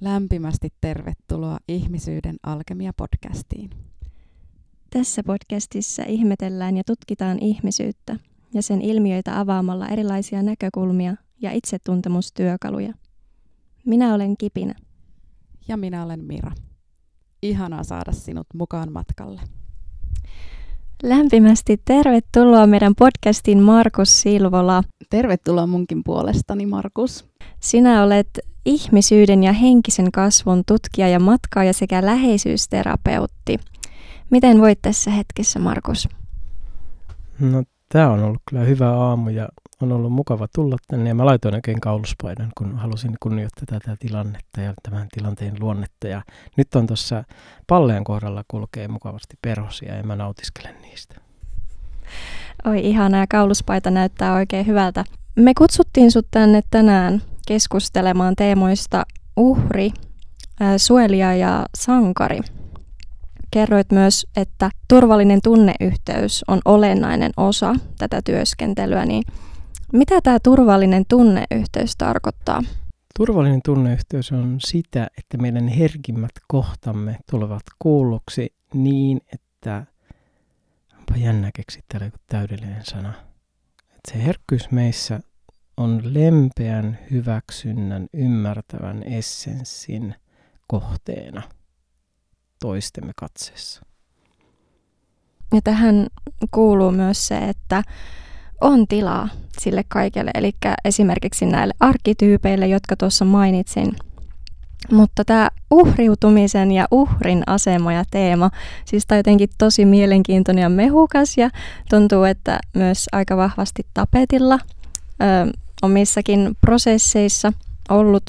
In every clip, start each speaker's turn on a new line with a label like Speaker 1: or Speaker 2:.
Speaker 1: Lämpimästi tervetuloa Ihmisyyden alkemia-podcastiin.
Speaker 2: Tässä podcastissa ihmetellään ja tutkitaan ihmisyyttä ja sen ilmiöitä avaamalla erilaisia näkökulmia ja itsetuntemustyökaluja. Minä olen Kipinä.
Speaker 1: Ja minä olen Mira. Ihanaa saada sinut mukaan matkalle.
Speaker 2: Lämpimästi tervetuloa meidän podcastin Markus Silvola.
Speaker 1: Tervetuloa munkin puolestani, Markus.
Speaker 2: Sinä olet ihmisyyden ja henkisen kasvun tutkija ja matkaaja sekä läheisyysterapeutti. Miten voit tässä hetkessä, Markus?
Speaker 3: No, tämä on ollut kyllä hyvä aamu ja on ollut mukava tulla tänne. Ja mä laitoin oikein kauluspaidan, kun halusin kunnioittaa tätä tilannetta ja tämän tilanteen luonnetta. Ja nyt on tuossa palleen kohdalla kulkee mukavasti perhosia ja mä nautiskelen niistä.
Speaker 2: Oi ihana, ja kauluspaita näyttää oikein hyvältä. Me kutsuttiin sut tänne tänään keskustelemaan teemoista uhri, suojelija ja sankari. Kerroit myös, että turvallinen tunneyhteys on olennainen osa tätä työskentelyä. Niin mitä tämä turvallinen tunneyhteys tarkoittaa?
Speaker 3: Turvallinen tunneyhteys on sitä, että meidän herkimmät kohtamme tulevat kuulluksi niin, että onpa jännä keksiä täällä joku täydellinen sana. Että se herkkyys meissä on lempeän, hyväksynnän, ymmärtävän essenssin kohteena toistemme katseessa.
Speaker 2: Ja tähän kuuluu myös se, että on tilaa sille kaikelle, eli esimerkiksi näille arkkityypeille, jotka tuossa mainitsin. Mutta tämä uhriutumisen ja uhrin asema ja teema, siis tämä on jotenkin tosi mielenkiintoinen ja mehukas ja tuntuu, että myös aika vahvasti tapetilla omissakin prosesseissa ollut.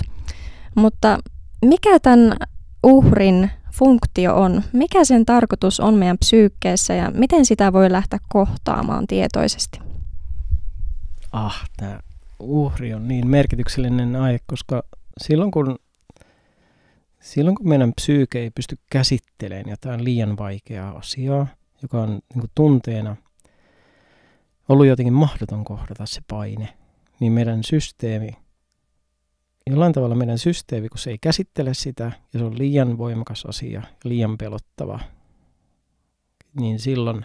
Speaker 2: Mutta mikä tämän uhrin funktio on? Mikä sen tarkoitus on meidän psyykkeessä ja miten sitä voi lähteä kohtaamaan tietoisesti?
Speaker 3: Tämä uhri on niin merkityksellinen aihe, koska silloin kun meidän psyyke ei pysty käsittelemään jotain liian vaikeaa asiaa, joka on niin kuin tunteena ollut jotenkin mahdoton kohdata se paine, niin jollain tavalla meidän systeemi, kun se ei käsittele sitä ja se on liian voimakas asia ja liian pelottava, niin silloin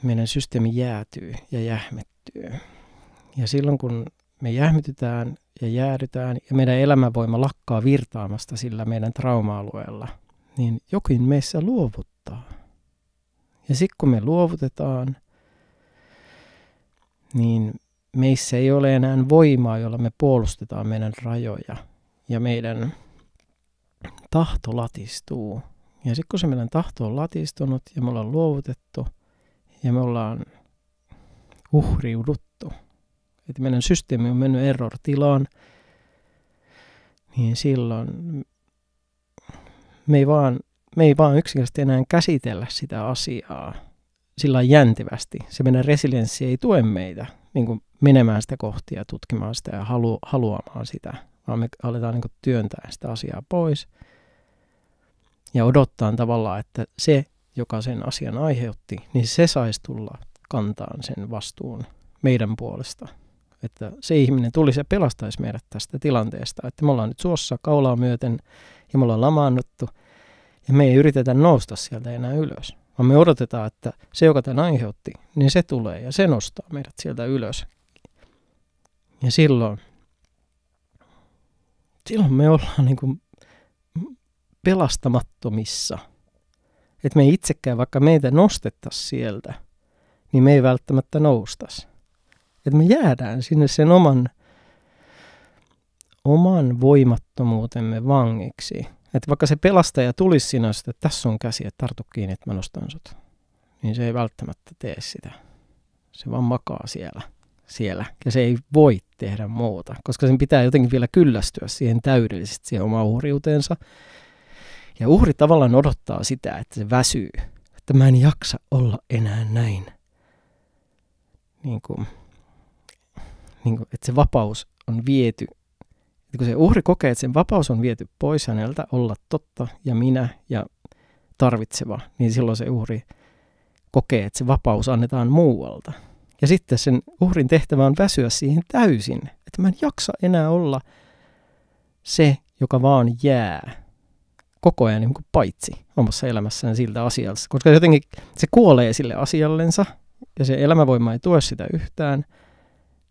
Speaker 3: meidän systeemi jäätyy ja jähmettyy. Ja silloin kun me jähmetytään ja jäädytään ja meidän elämänvoima lakkaa virtaamasta sillä meidän trauma-alueella, niin jokin meissä luovuttaa. Ja sitten kun me luovutetaan, niin meissä ei ole enää voimaa, jolla me puolustetaan meidän rajoja ja meidän tahto latistuu. Ja sitten kun se meidän tahto on latistunut ja me ollaan luovutettu ja me ollaan uhriuduttu, että meidän systeemi on mennyt error-tilaan, niin silloin me ei vaan yksinkertaisesti enää käsitellä sitä asiaa sillä jäntevästi. Se meidän resilienssi ei tue meitä niin kuin menemään sitä kohti ja tutkimaan sitä ja haluamaan sitä, vaan me aletaan niin kuin työntää sitä asiaa pois ja odottaa tavallaan, että se, joka sen asian aiheutti, niin se saisi tulla kantaan sen vastuun meidän puolesta. Että se ihminen tulisi ja pelastaisi meidät tästä tilanteesta, että me ollaan nyt suossa kaulaa myöten ja me ollaan lamaannuttu ja me ei yritetä nousta sieltä enää ylös, vaan me odotetaan, että se, joka tämän aiheutti, niin se tulee ja se nostaa meidät sieltä ylös. Ja silloin me ollaan niin kuin pelastamattomissa. Että me ei itsekään, vaikka meitä nostettaisiin sieltä, niin me ei välttämättä noustaisi. Että me jäädään sinne sen oman voimattomuutemme vangiksi. Että vaikka se pelastaja tulisi sinä, että tässä on käsi, että tartu kiinni, että mä nostan sut, niin se ei välttämättä tee sitä. Se vaan makaa siellä. Ja se ei voi tehdä muuta, koska sen pitää jotenkin vielä kyllästyä siihen täydellisesti, siihen omaan uhriuteensa. Ja uhri tavallaan odottaa sitä, että se väsyy, että mä en jaksa olla enää näin. Niin kuin, että se vapaus on viety. Että kun se uhri kokee, että sen vapaus on viety pois häneltä olla totta ja minä ja tarvitseva, niin silloin se uhri kokee, että se vapaus annetaan muualta. Ja sitten sen uhrin tehtävä on väsyä siihen täysin, että mä en jaksa enää olla se, joka vaan jää koko ajan niin kuin paitsi omassa elämässään siltä asialta. Koska jotenkin se kuolee sille asiallensa ja se elämävoima ei tue sitä yhtään,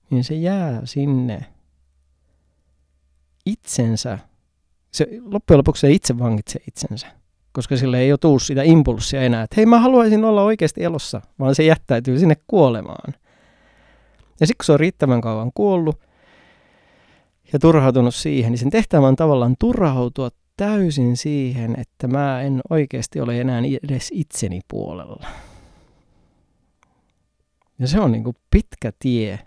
Speaker 3: niin se jää sinne itsensä. Loppujen lopuksi se itse vangitsee itsensä, koska sille ei ole tullut sitä impulssia enää, että hei mä haluaisin olla oikeasti elossa, vaan se jättäytyy sinne kuolemaan. Ja sitten kun se on riittävän kauan kuollut ja turhautunut siihen, niin sen tehtävä on tavallaan turhautua täysin siihen, että mä en oikeasti ole enää edes itseni puolella. Ja se on niin kuin pitkä tie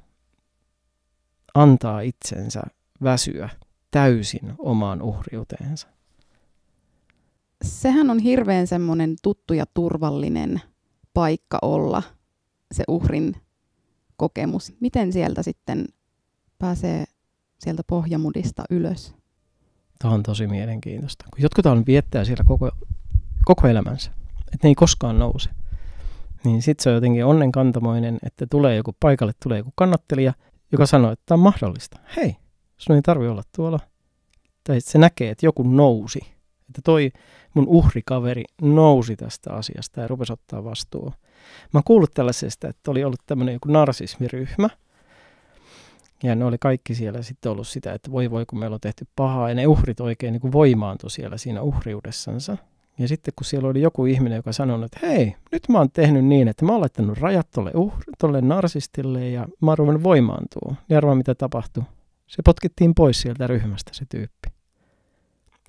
Speaker 3: antaa itsensä väsyä täysin omaan uhriuteensa.
Speaker 1: Sehän on hirveän semmoinen tuttu ja turvallinen paikka olla, se uhrin kokemus. Miten sieltä sitten pääsee sieltä pohjamudista ylös?
Speaker 3: Tämä on tosi mielenkiintoista. Kun jotkut viettää siellä koko elämänsä, että ne ei koskaan nouse, niin sitten se on jotenkin onnenkantamoinen, että paikalle tulee joku kannattelija, joka sanoo, että tämä on mahdollista. Hei, sun ei tarvitse olla tuolla. Tai se näkee, että joku nousi. Että toi mun uhrikaveri nousi tästä asiasta ja rupesi ottaa vastuun. Mä oon kuullut tällaisesta, että oli ollut tämmöinen joku narsismiryhmä. Ja ne oli kaikki siellä sitten ollut sitä, että voi kun meillä on tehty pahaa. Ja ne uhrit oikein niin kuin voimaantui siellä siinä uhriudessansa. Ja sitten kun siellä oli joku ihminen, joka sanoi, että hei, nyt mä oon tehnyt niin, että mä oon laittanut rajat tolle narsistille ja mä oon ruvennut voimaantua. Ja arvaa mitä tapahtui. Se potkittiin pois sieltä ryhmästä se tyyppi.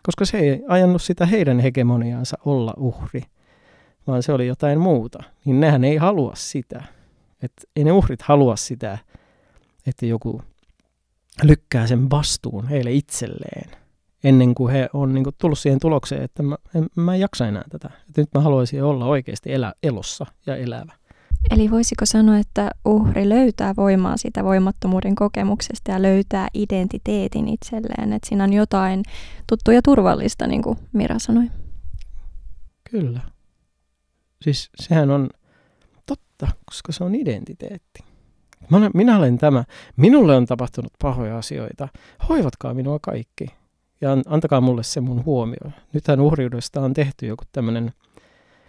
Speaker 3: Koska se ei ajanut sitä heidän hegemoniaansa olla uhri, vaan se oli jotain muuta. Niin nehän ei halua sitä. Ei ne uhrit halua sitä, että joku lykkää sen vastuun heille itselleen. Ennen kuin he on niin kuin tullut siihen tulokseen, että mä en jaksa enää tätä. Että nyt mä haluaisin olla oikeasti elossa ja elävä.
Speaker 2: Eli voisiko sanoa, että uhri löytää voimaa siitä voimattomuuden kokemuksesta ja löytää identiteetin itselleen, että siinä on jotain tuttua ja turvallista, niin kuin Mira sanoi.
Speaker 3: Kyllä. Siis sehän on totta, koska se on identiteetti. Minä olen tämä. Minulle on tapahtunut pahoja asioita. Hoivatkaa minua kaikki ja antakaa mulle se mun huomio. Nythän uhriudesta on tehty joku tämmöinen,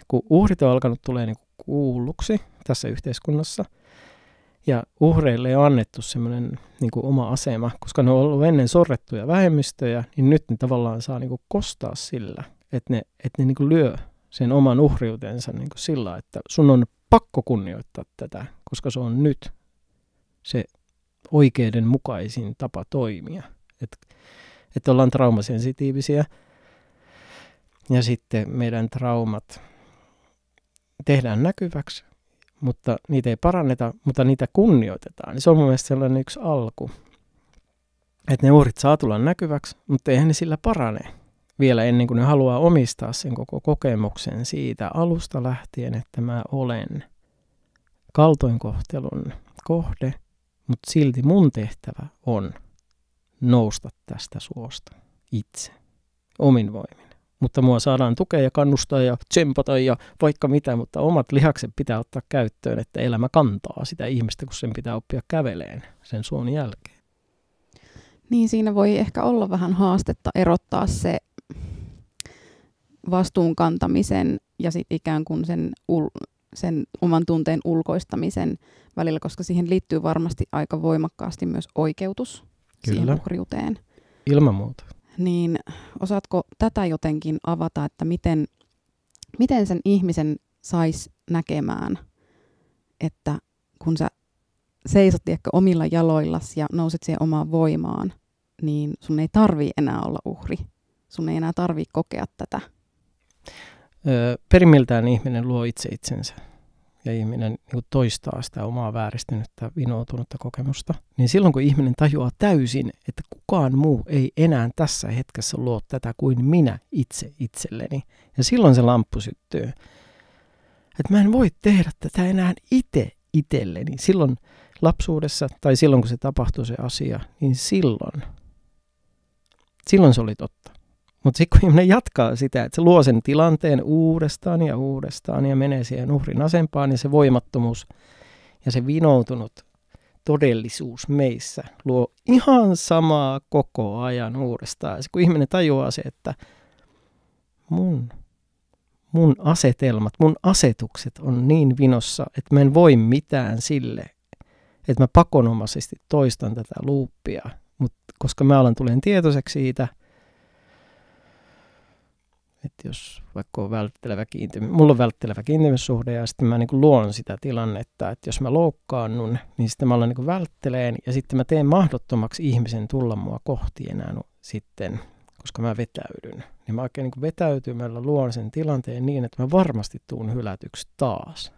Speaker 3: kun uhrit on alkanut tulee niin kuulluksi tässä yhteiskunnassa. Ja uhreille on annettu semmoinen niin kuin oma asema, koska ne on ollut ennen sorrettuja vähemmistöjä, niin nyt ne tavallaan saa niin kuin kostaa sillä, että ne niin kuin lyö sen oman uhriutensa niin kuin sillä, että sun on pakko kunnioittaa tätä, koska se on nyt se oikeudenmukaisin tapa toimia. Että ollaan traumasensitiivisiä ja sitten meidän traumat tehdään näkyväksi, mutta niitä ei paranneta, mutta niitä kunnioitetaan. Se on mun mielestä sellainen yksi alku, että ne uhrit saa tulla näkyväksi, mutta eihän ne sillä parane vielä ennen kuin ne haluaa omistaa sen koko kokemuksen siitä alusta lähtien, että mä olen kaltoinkohtelun kohde, mutta silti mun tehtävä on nousta tästä suosta itse, omin voimin. Mutta mua saadaan tukea ja kannustaa ja tsempata ja vaikka mitä, mutta omat lihakset pitää ottaa käyttöön, että elämä kantaa sitä ihmistä, kun sen pitää oppia käveleen sen suon jälkeen.
Speaker 1: Niin siinä voi ehkä olla vähän haastetta erottaa se vastuun kantamisen ja sitten ikään kuin sen oman tunteen ulkoistamisen välillä, koska siihen liittyy varmasti aika voimakkaasti myös oikeutus siihen uhriuteen.
Speaker 3: Ilman muuta.
Speaker 1: Niin osaatko tätä jotenkin avata, että miten sen ihmisen saisi näkemään, että kun sä seisot ehkä omilla jaloillasi ja nouset siihen omaan voimaan, niin sun ei tarvii enää olla uhri. Sun ei enää tarvii kokea tätä.
Speaker 3: Perimmiltään ihminen luo itse itsensä ja ihminen niin toistaa sitä omaa vääristynyttä, vinoutunutta kokemusta. Niin silloin kun ihminen tajuaa täysin, että kukaan muu ei enää tässä hetkessä luo tätä kuin minä itse itselleni. Ja silloin se lamppu syttyy. Että mä en voi tehdä tätä enää itse itselleni. Silloin lapsuudessa tai silloin kun se tapahtui se asia, niin silloin se oli totta. Mutta sitten kun ihminen jatkaa sitä, että se luo sen tilanteen uudestaan ja menee siihen uhrin asempaan, niin se voimattomuus ja se vinoutunut todellisuus meissä luo ihan samaa koko ajan uudestaan. Ja kun ihminen tajuaa se, että mun asetelmat, mun asetukset on niin vinossa, että mä en voi mitään sille, että mä pakonomaisesti toistan tätä loopia. Mutta koska mä tulen tietoiseksi siitä, että jos vaikka on mulla on välttelevä kiintymyssuhde ja sitten mä niin kuin luon sitä tilannetta, että jos mä loukkaannun, niin sitten mä alan niin kuin vältteleen ja sitten mä teen mahdottomaksi ihmisen tulla mua kohti enää sitten, koska mä vetäydyn. Niin mä oikein niin kuin vetäytymällä luon sen tilanteen niin, että mä varmasti tuun hylätyksi taas.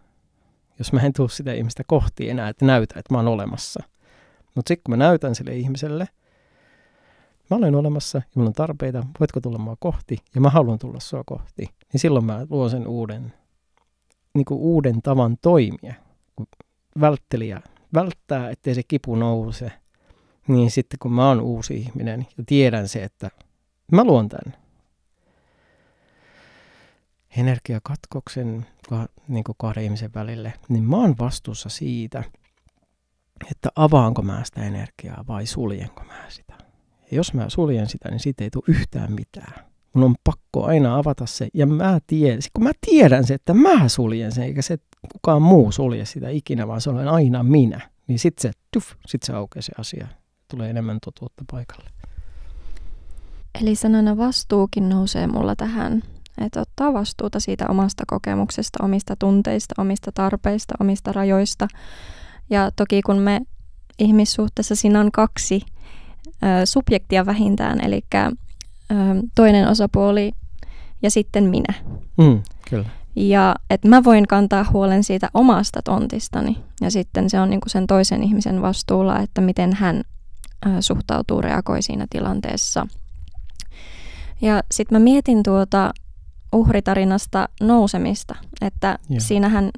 Speaker 3: Jos mä en tuu sitä ihmistä kohti enää, että näytä, että mä oon olemassa. Mutta sitten kun mä näytän sille ihmiselle, mä olen olemassa ja mulla on tarpeita, voitko tulla mua kohti ja mä haluan tulla sua kohti, niin silloin mä luon sen uuden tavan toimia. Kun välttelijä välttää, ettei se kipu nouse, niin sitten kun mä oon uusi ihminen ja tiedän se, että mä luon tämän energiakatkoksen niin kuin kahden ihmisen välille, niin mä oon vastuussa siitä, että avaanko mä sitä energiaa vai suljenko mä sitä. Ja jos mä suljen sitä, niin siitä ei tule yhtään mitään. Mun on pakko aina avata se. Ja kun mä tiedän se, että mä suljen sen, eikä se kukaan muu sulje sitä ikinä, vaan se olen aina minä. Niin sit se aukeaa se asia. Tulee enemmän totuutta paikalle.
Speaker 2: Eli sanana vastuukin nousee mulla tähän. Että ottaa vastuuta siitä omasta kokemuksesta, omista tunteista, omista tarpeista, omista rajoista. Ja toki kun me ihmissuhteessa siinä on kaksi subjektia vähintään, eli toinen osapuoli ja sitten minä.
Speaker 3: Kyllä.
Speaker 2: Ja että mä voin kantaa huolen siitä omasta tontistani ja sitten se on niinku sen toisen ihmisen vastuulla, että miten hän suhtautuu, reagoi siinä tilanteessa. Ja sitten mä mietin tuota uhritarinasta nousemista, että siinähän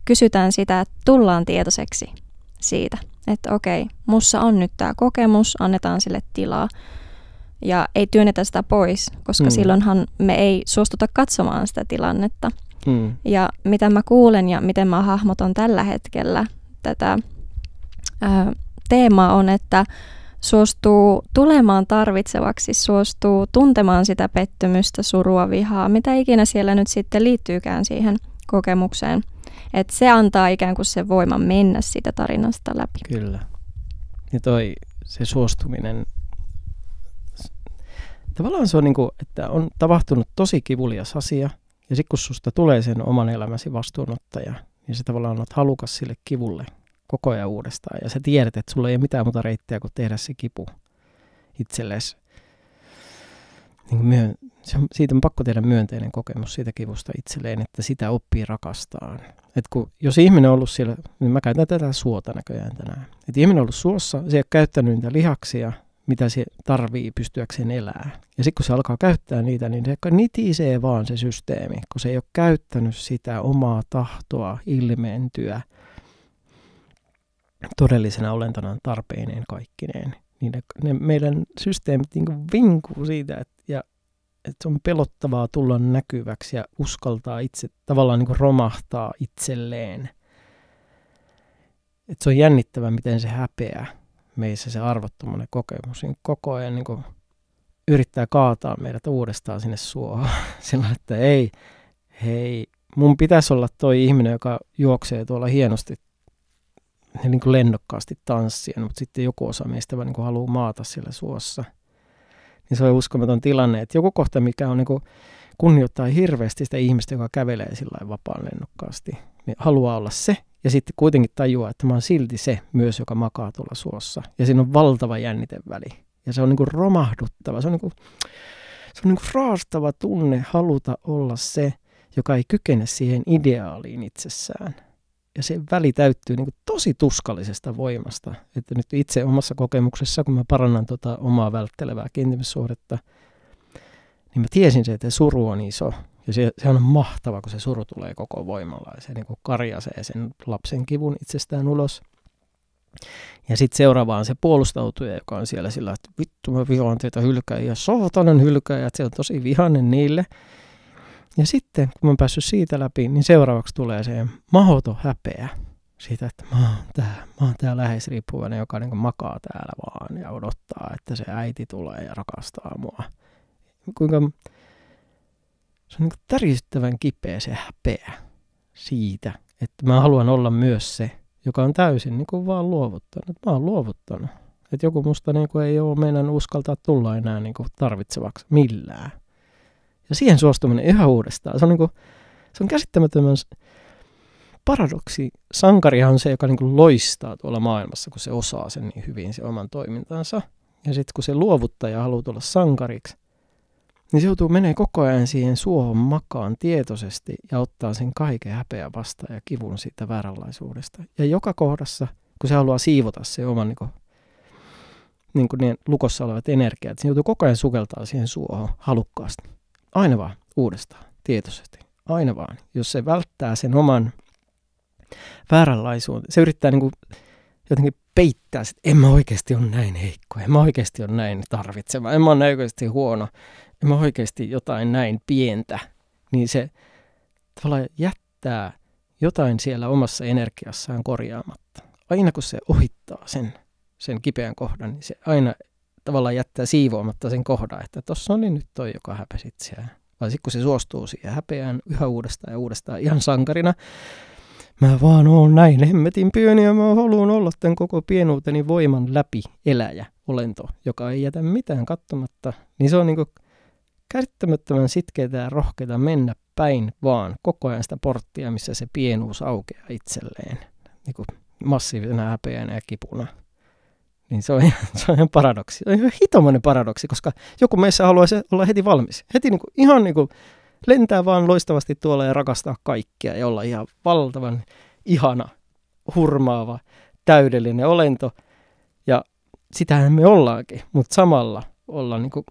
Speaker 2: kysytään sitä, että tullaan tietoiseksi siitä, että okei, mussa on nyt tämä kokemus, annetaan sille tilaa ja ei työnnetä sitä pois, koska silloinhan me ei suostuta katsomaan sitä tilannetta. Ja mitä mä kuulen ja miten mä hahmotan tällä hetkellä tätä teemaa on, että suostuu tulemaan tarvitsevaksi, suostuu tuntemaan sitä pettymystä, surua, vihaa, mitä ikinä siellä nyt sitten liittyykään siihen kokemukseen. Että se antaa ikään kuin se voima mennä siitä tarinasta läpi.
Speaker 3: Kyllä. Ja se suostuminen, tavallaan se on niin kuin, että on tapahtunut tosi kivulias asia, ja sitten kun susta tulee sen oman elämäsi vastuunottaja, niin se tavallaan olet halukas sille kivulle koko ajan uudestaan. Ja sä tiedät, että sulla ei ole mitään muuta reittiä kuin tehdä se kipu itsellesi. Niin siitä on pakko tehdä myönteinen kokemus siitä kivusta itselleen, että sitä oppii rakastaan. Jos ihminen on ollut siellä, niin mä käytän tätä suota näköjään tänään. Että ihminen on ollut suossa, se ei ole käyttänyt niitä lihaksia, mitä se tarvii pystyäkseen elää. Ja sitten kun se alkaa käyttää niitä, niin se nitisee vaan se systeemi, kun se ei ole käyttänyt sitä omaa tahtoa ilmeentyä todellisena olentona tarpeineen kaikkineen. Niin ne meidän systeemit niin kuin vinkuu siitä, että se on pelottavaa tulla näkyväksi ja uskaltaa itse tavallaan niin kuin romahtaa itselleen. Että se on jännittävää, miten se häpeä meissä, se arvottomuuden kokemus, niin koko ajan niin kuin yrittää kaataa meidät uudestaan sinne suohon. Sillä että hei, mun pitäisi olla toi ihminen, joka juoksee tuolla hienosti niin kuin lennokkaasti tanssien, mutta sitten joku osa meistä vaan niin kuin haluaa maata siellä suossa. Niin se on uskomaton tilanne, että joku kohta, mikä on niin kuin kunnioittaa hirveästi sitä ihmistä, joka kävelee sillä vapaan lennokkaasti, niin haluaa olla se, ja sitten kuitenkin tajuaa, että mä oon silti se myös, joka makaa tuolla suossa. Ja siinä on valtava jänniteväli. Ja se on niin kuin romahduttava, se on niin kuin raastava tunne haluta olla se, joka ei kykene siihen ideaaliin itsessään. Ja se väli täyttyy niin kuin tosi tuskallisesta voimasta. Että nyt itse omassa kokemuksessa, kun mä parannan omaa välttelevää kiintymyssuhdetta, niin mä tiesin se, että suru on iso. Ja se on mahtava, kun se suru tulee koko voimalla. Ja se niin kuin karjasee sen lapsen kivun itsestään ulos. Ja sitten seuraavaan se puolustautuja, joka on siellä sillä, että vittu mä vihaan teitä hylkäjiä, saatanan hylkäjät, se on tosi vihainen niille. Ja sitten, kun mä oon päässyt siitä läpi, niin seuraavaksi tulee se mahdoton häpeä. siitä, että mä oon tää läheisriippuvainen, joka niin kuin makaa täällä vaan ja odottaa, että se äiti tulee ja rakastaa mua. Kuinka se on niin kuin täristyttävän kipeä se häpeä siitä, että mä haluan olla myös se, joka on täysin niin kuin vaan luovuttanut. Mä oon luovuttanut. Että joku musta niin kuin ei ole meidän uskaltaa tulla enää niin kuin tarvitsevaksi millään. Ja siihen suostuminen yhä uudestaan. Se on, niin kuin, se on käsittämätön paradoksi. Sankarihan on se, joka niin kuin loistaa tuolla maailmassa, kun se osaa sen niin hyvin, se oman toimintansa. Ja sitten kun se luovuttaja haluaa tulla sankariksi, niin se joutuu menee koko ajan siihen suohon makaan tietoisesti ja ottaa sen kaiken häpeä vastaan ja kivun siitä vääränlaisuudesta. Ja joka kohdassa, kun se haluaa siivota se oman niin kuin ne lukossa olevat energiat, se joutuu koko ajan sukeltaa siihen suohon halukkaasti. Aina vaan uudestaan, tietoisesti. Aina vaan. Jos se välttää sen oman vääränlaisuuden, se yrittää niin kuin jotenkin peittää, että en mä oikeasti ole näin heikko, en mä oikeasti ole näin tarvitseva, en mä ole oikeasti huono, en mä oikeasti jotain näin pientä, niin se tavallaan jättää jotain siellä omassa energiassaan korjaamatta. Aina kun se ohittaa sen kipeän kohdan, niin se aina tavallaan jättää siivoamatta sen kohdan, että tossa oli nyt toi, joka häpesi itseään. Vai sitten kun se suostuu siihen häpeään yhä uudestaan ja uudestaan ihan sankarina, mä vaan oon näin hemmetin pieni ja mä haluan olla tämän koko pienuuteni voiman läpi eläjä olento, joka ei jätä mitään katsomatta. Niin se on niinku käsittämättömän sitkeitä ja rohkeita mennä päin vaan koko ajan sitä porttia, missä se pienuus aukeaa itselleen. Niinku massiivisena häpeänä ja kipuna. Niin se on ihan paradoksi. Se on ihan hitomainen paradoksi, koska joku meissä haluaisi olla heti valmis. Heti ihan lentää vaan loistavasti tuolla ja rakastaa kaikkia ja olla ihan valtavan ihana, hurmaava, täydellinen olento. Ja sitähän me ollaankin, mutta samalla olla niin kuin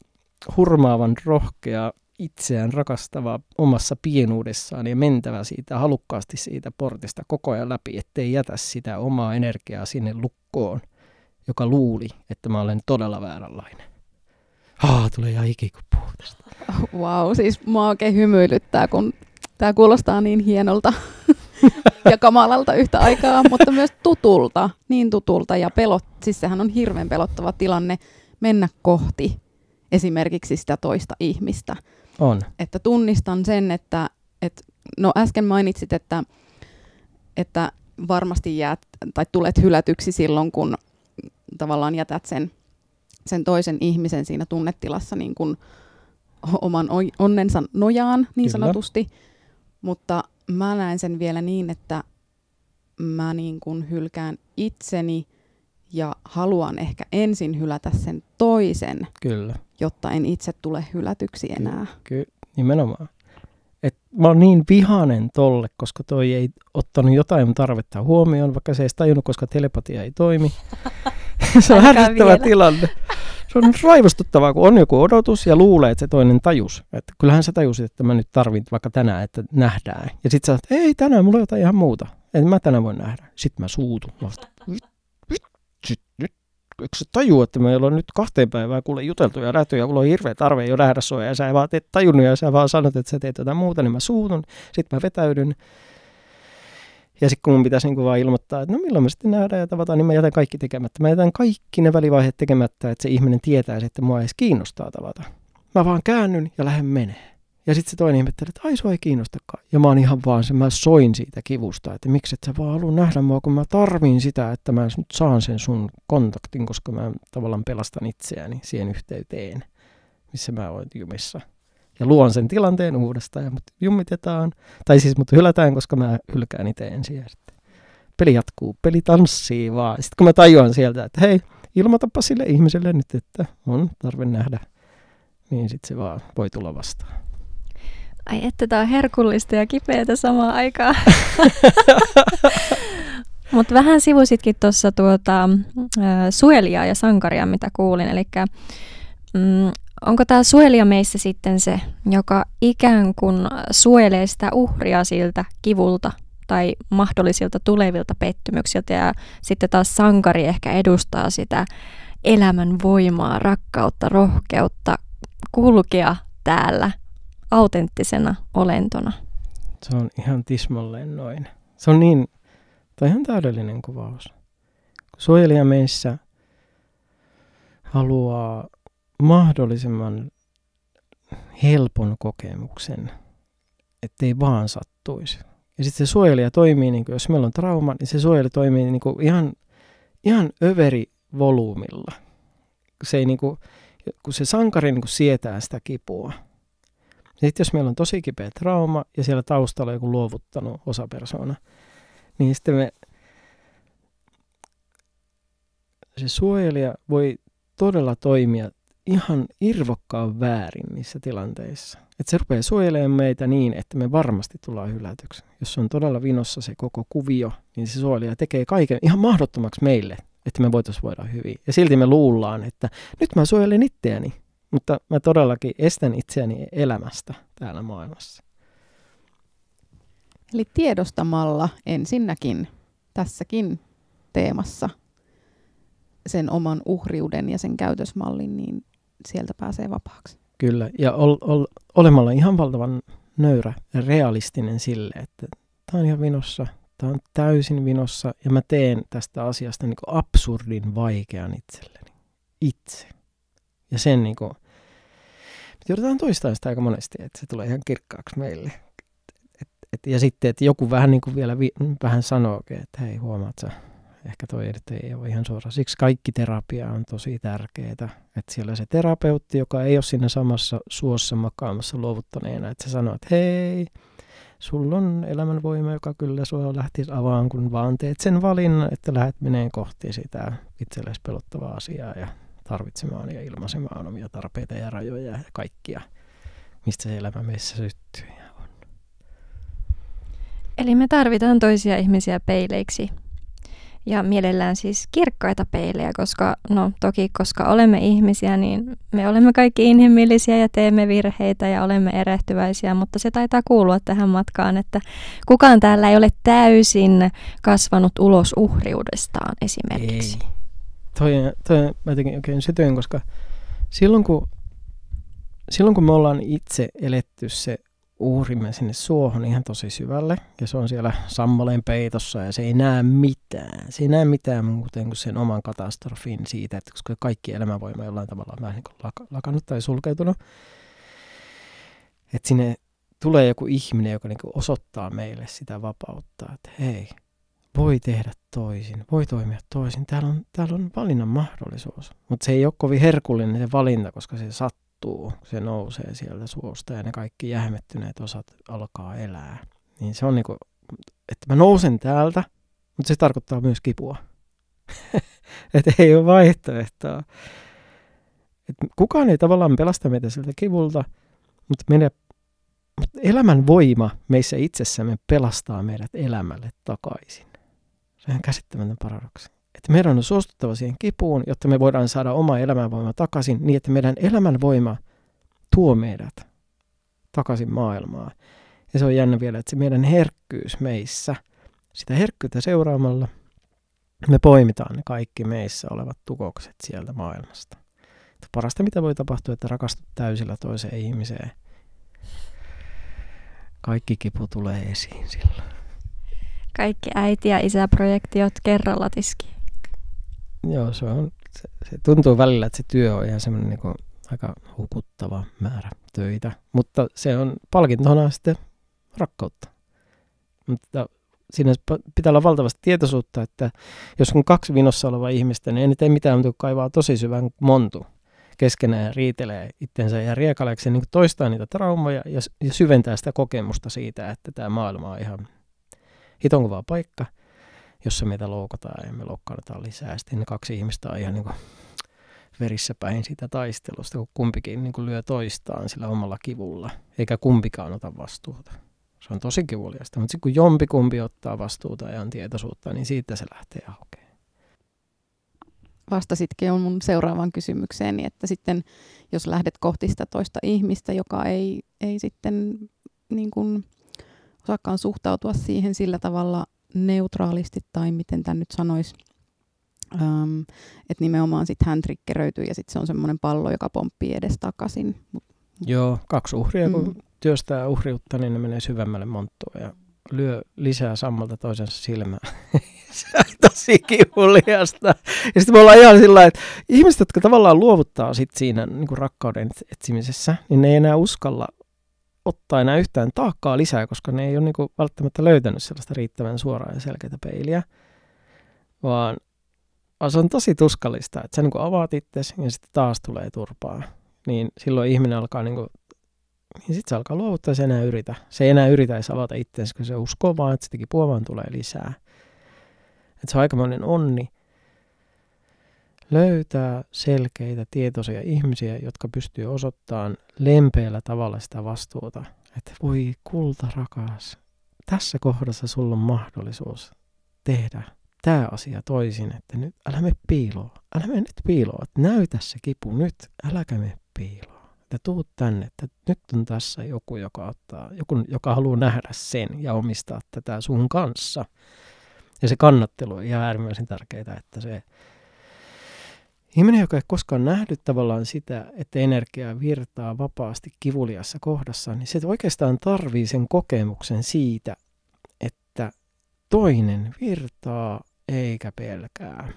Speaker 3: hurmaavan rohkea, itseään rakastava omassa pienuudessaan ja mentävä siitä halukkaasti siitä portista koko ajan läpi, ettei jätä sitä omaa energiaa sinne lukkoon, joka luuli, että mä olen todella vääränlainen. Tulee ihan hiki, kun puhuu tästä.
Speaker 1: Wow, siis mua oikein hymyilyttää, kun tää kuulostaa niin hienolta ja kamalalta yhtä aikaa, mutta myös tutulta, niin tutulta ja siis sehän on hirveän pelottava tilanne mennä kohti esimerkiksi sitä toista ihmistä.
Speaker 3: On.
Speaker 1: Että tunnistan sen, että no äsken mainitsit, että varmasti jäät tai tulet hylätyksi silloin, kun tavallaan jätät sen toisen ihmisen siinä tunnetilassa niin kuin oman onnensa nojaan niin sanotusti, mutta mä näen sen vielä niin, että mä niin kuin hylkään itseni ja haluan ehkä ensin hylätä sen toisen,
Speaker 3: Kyllä.
Speaker 1: jotta en itse tule hylätyksi enää.
Speaker 3: Kyllä, nimenomaan. Mä oon niin vihainen tolle, koska toi ei ottanut jotain tarvetta huomioon, vaikka se ei tajunnut, koska telepatia ei toimi. Se on häirittävä tilanne. Se on raivostuttavaa, kun on joku odotus ja luulee, että se toinen tajus. Että kyllähän sä tajusit, että mä nyt tarvin vaikka tänään, että nähdään. Ja sit sä sanot, ei tänään, mulla on jotain ihan muuta. En mä tänään voi nähdä. Sitten mä suutun. Eikö sä tajua, että meillä on nyt 2 päivää kuule juteltu ja nähty ja mulla on hirveä tarve jo nähdä sua ja sä vaan teet tajunnut ja sä vaan sanot, että sä teet jotain muuta, niin mä suutun. Sitten mä vetäydyn. Ja sitten kun mun pitäisi niin vaan ilmoittaa, että no milloin me sitten nähdään ja tavataan, niin mä jätän kaikki tekemättä. Mä jätän kaikki ne välivaiheet tekemättä, että se ihminen tietää, että mua edes kiinnostaa tavata. Mä vaan käännyn ja lähden menee. Ja sitten se toinen ihmettelee, että ai sua ei kiinnostakaan. Ja mä oon ihan vaan mä soin siitä kivusta, että miksi et sä vaan halua nähdä mua, kun mä tarvin sitä, että mä nyt saan sen sun kontaktin, koska mä tavallaan pelastan itseäni siihen yhteyteen, missä mä oon jumissa. Ja luon sen tilanteen uudestaan ja mut jummitetaan, tai siis mut hylätään, koska mä hylkään itse ensin. Peli jatkuu, peli tanssii vaan. Sitten kun mä tajuan sieltä, että hei, ilmoitapa sille ihmiselle nyt, että on tarve nähdä, niin sitten se vaan voi tulla vastaan.
Speaker 2: Ai että tää on herkullista ja kipeätä samaan aikaan. Mutta vähän sivusitkin tuossa suojelijaa ja sankaria, mitä kuulin. Eli onko tämä suojelija meissä sitten se, joka ikään kuin suojelee sitä uhria siltä kivulta tai mahdollisilta tulevilta pettymyksiltä, ja sitten taas sankari ehkä edustaa sitä elämän voimaa, rakkautta, rohkeutta kulkea täällä autenttisena olentona.
Speaker 3: Se on ihan tismalleen noin. Se on niin Tämä on ihan täydellinen kuvaus. Suojelija meissä haluaa mahdollisimman helpon kokemuksen, ettei vaan sattuisi. Ja sitten se suojelija toimii, niin kuin, jos meillä on trauma, niin se suojelija toimii niin kuin ihan överivolyymilla. Se ei, niin kuin, kun se sankari niin kuin sietää sitä kipua. Sitten jos meillä on tosi kipeä trauma ja siellä taustalla on joku luovuttanut osapersona, niin sitten se suojelija voi todella toimia ihan irvokkaan väärin niissä tilanteissa. Että se rupeaa suojelemaan meitä niin, että me varmasti tullaan hylätyksi. Jos on todella vinossa se koko kuvio, niin se suojelija tekee kaiken ihan mahdottomaksi meille, että me voitaisiin voida hyvin. Ja silti me luullaan, että nyt mä suojelen itseäni, mutta mä todellakin estän itseäni elämästä täällä maailmassa.
Speaker 1: Eli tiedostamalla ensinnäkin tässäkin teemassa sen oman uhriuden ja sen käytösmallin, niin sieltä pääsee vapaaksi.
Speaker 3: Kyllä, ja olemalla ihan valtavan nöyrä ja realistinen sille, että tämä on ihan vinossa, tämä on täysin vinossa, ja mä teen tästä asiasta niin kuin absurdin vaikean itselleni. Itse. Ja sen niin kuin, joudutaan toistamaan sitä aika monesti, että se tulee ihan kirkkaaksi meille. Ja sitten, että joku vähän niin kuin vielä vähän sanookin, että hei, huomaat sä, ehkä toi ei ole ihan suoraan. Siksi kaikki terapia on tosi tärkeää, että siellä se terapeutti, joka ei ole siinä samassa suossa makaamassa luovuttaneena, että se sanoo, että hei, sulla on elämänvoima, joka kyllä sua lähtisi avaan, kun vaan teet sen valinnan, että lähdet meneen kohti sitä itsellesi pelottavaa asiaa ja tarvitsemaan ja ilmaisemaan omia tarpeita ja rajoja ja kaikkia, mistä se elämä meissä syttyy ja on.
Speaker 2: Eli me tarvitaan toisia ihmisiä peileiksi. Ja mielellään siis kirkkaita peilejä, koska olemme ihmisiä, niin me olemme kaikki inhimillisiä ja teemme virheitä ja olemme erehtyväisiä, mutta se taitaa kuulua tähän matkaan, että kukaan täällä ei ole täysin kasvanut ulos uhriudestaan esimerkiksi.
Speaker 3: Ei. Toi mä jotenkin oikein sytyin, koska silloin kun me ollaan itse eletty se uhrimme sinne suohon ihan tosi syvälle, ja se on siellä sammaleen peitossa, ja se ei näe mitään. Se ei näe mitään muuten kuin sen oman katastrofin siitä, että koska kaikki elämänvoima jollain tavalla on vähän niin kuin lakannut tai sulkeutunut. Että sinne tulee joku ihminen, joka niin kuin osoittaa meille sitä vapautta, että hei, voi tehdä toisin, voi toimia toisin. Täällä on valinnan mahdollisuus, mutta se ei ole kovin herkullinen se valinta, koska se sattuu. Se nousee sieltä suosta ja ne kaikki jähmettyneet osat alkaa elää. Niin se on niin kuin, että mä nousen täältä, mutta se tarkoittaa myös kipua. Että ei ole vaihtoehtoa. Et kukaan ei tavallaan pelasta meitä siltä kivulta, mutta elämän voima meissä itsessämme pelastaa meidät elämälle takaisin. Se on käsittämätön paradoksi. Että meidän on suostuttava siihen kipuun, jotta me voidaan saada oma elämänvoima takaisin niin, että meidän elämänvoima tuo meidät takaisin maailmaan. Ja se on jännä vielä, että se meidän herkkyys meissä, sitä herkkyyttä seuraamalla, me poimitaan ne kaikki meissä olevat tukokset sieltä maailmasta. Että parasta, mitä voi tapahtua, että rakastut täysillä toiseen ihmiseen. Kaikki kipu tulee esiin silloin.
Speaker 2: Kaikki äiti- ja isäprojektiot kerralla tiskiin.
Speaker 3: Joo, se tuntuu välillä, että se työ on ihan semmoinen niin kuin aika hukuttava määrä töitä, mutta se on palkintona sitten rakkautta. Mutta siinä pitää olla valtavasti tietoisuutta, että jos on kaksi vinossa oleva ihmistä, niin ei tee mitään, mutta kaivaa tosi syvän montu keskenään ja riitelee itsensä ja riekaleeksi niin toistaa niitä traumoja ja syventää sitä kokemusta siitä, että tämä maailma on ihan hiton kova paikka, jossa meitä loukataan ja me loukkaannutaan lisää. Sitten ne kaksi ihmistä on ihan niin kuin verissä päin siitä taistelusta, kun kumpikin niin kuin lyö toistaan sillä omalla kivulla, eikä kumpikaan ota vastuuta. Se on tosi kivuliasta, mutta sitten kun jompikumpi ottaa vastuuta ja on tietoisuutta, niin siitä se lähtee aukeamaan.
Speaker 1: Vastasitkin on mun seuraavaan kysymykseeni, että sitten jos lähdet kohti sitä toista ihmistä, joka ei sitten niin kuin osaakaan suhtautua siihen sillä tavalla neutraalisti, tai miten tämän nyt sanoisi, että nimenomaan sitten hän triggeröityy ja sitten se on semmoinen pallo, joka pomppii edestakaisin.
Speaker 3: Joo, kaksi uhria, kun työstää uhriutta, niin ne menee syvemmälle monttuun ja lyö lisää sammalta toisensa silmään. Se on tosi kivuliasta. Ja sitten me ollaan ihan sillä lailla, että ihmiset, jotka tavallaan luovuttaa sit siinä niin kuin rakkauden etsimisessä, niin ne ei enää uskalla ottaa enää yhtään taakkaa lisää, koska ne ei ole niin kuin välttämättä löytänyt sellaista riittävän suoraa ja selkeää peiliä. Vaan se on tosi tuskallista, että sä niin kuin avaat itsesi ja sitten taas tulee turpaa. Niin silloin ihminen alkaa niin sitten se alkaa luovuttaa ja se enää yritä. Se ei enää yritä edes avata itseänsä, kun se uskoo vaan, että sitä kipua vaan tulee lisää. Että se on aikamoinen onni löytää selkeitä, tietoisia ihmisiä, jotka pystyy osoittamaan lempeällä tavalla sitä vastuuta. Että voi kulta rakas, tässä kohdassa sulla on mahdollisuus tehdä tämä asia toisin, että nyt älä mene piiloon. Älä mene nyt piiloon, että näytä se kipu nyt, äläkä mene piiloon. Että tuut tänne, että nyt on tässä joku, joka haluaa nähdä sen ja omistaa tätä sun kanssa. Ja se kannattelu on ihan äärimmäisen tärkeää, että se ihminen, joka ei koskaan nähnyt tavallaan sitä, että energiaa virtaa vapaasti kivuliassa kohdassa, niin se oikeastaan tarvii sen kokemuksen siitä, että toinen virtaa eikä pelkää.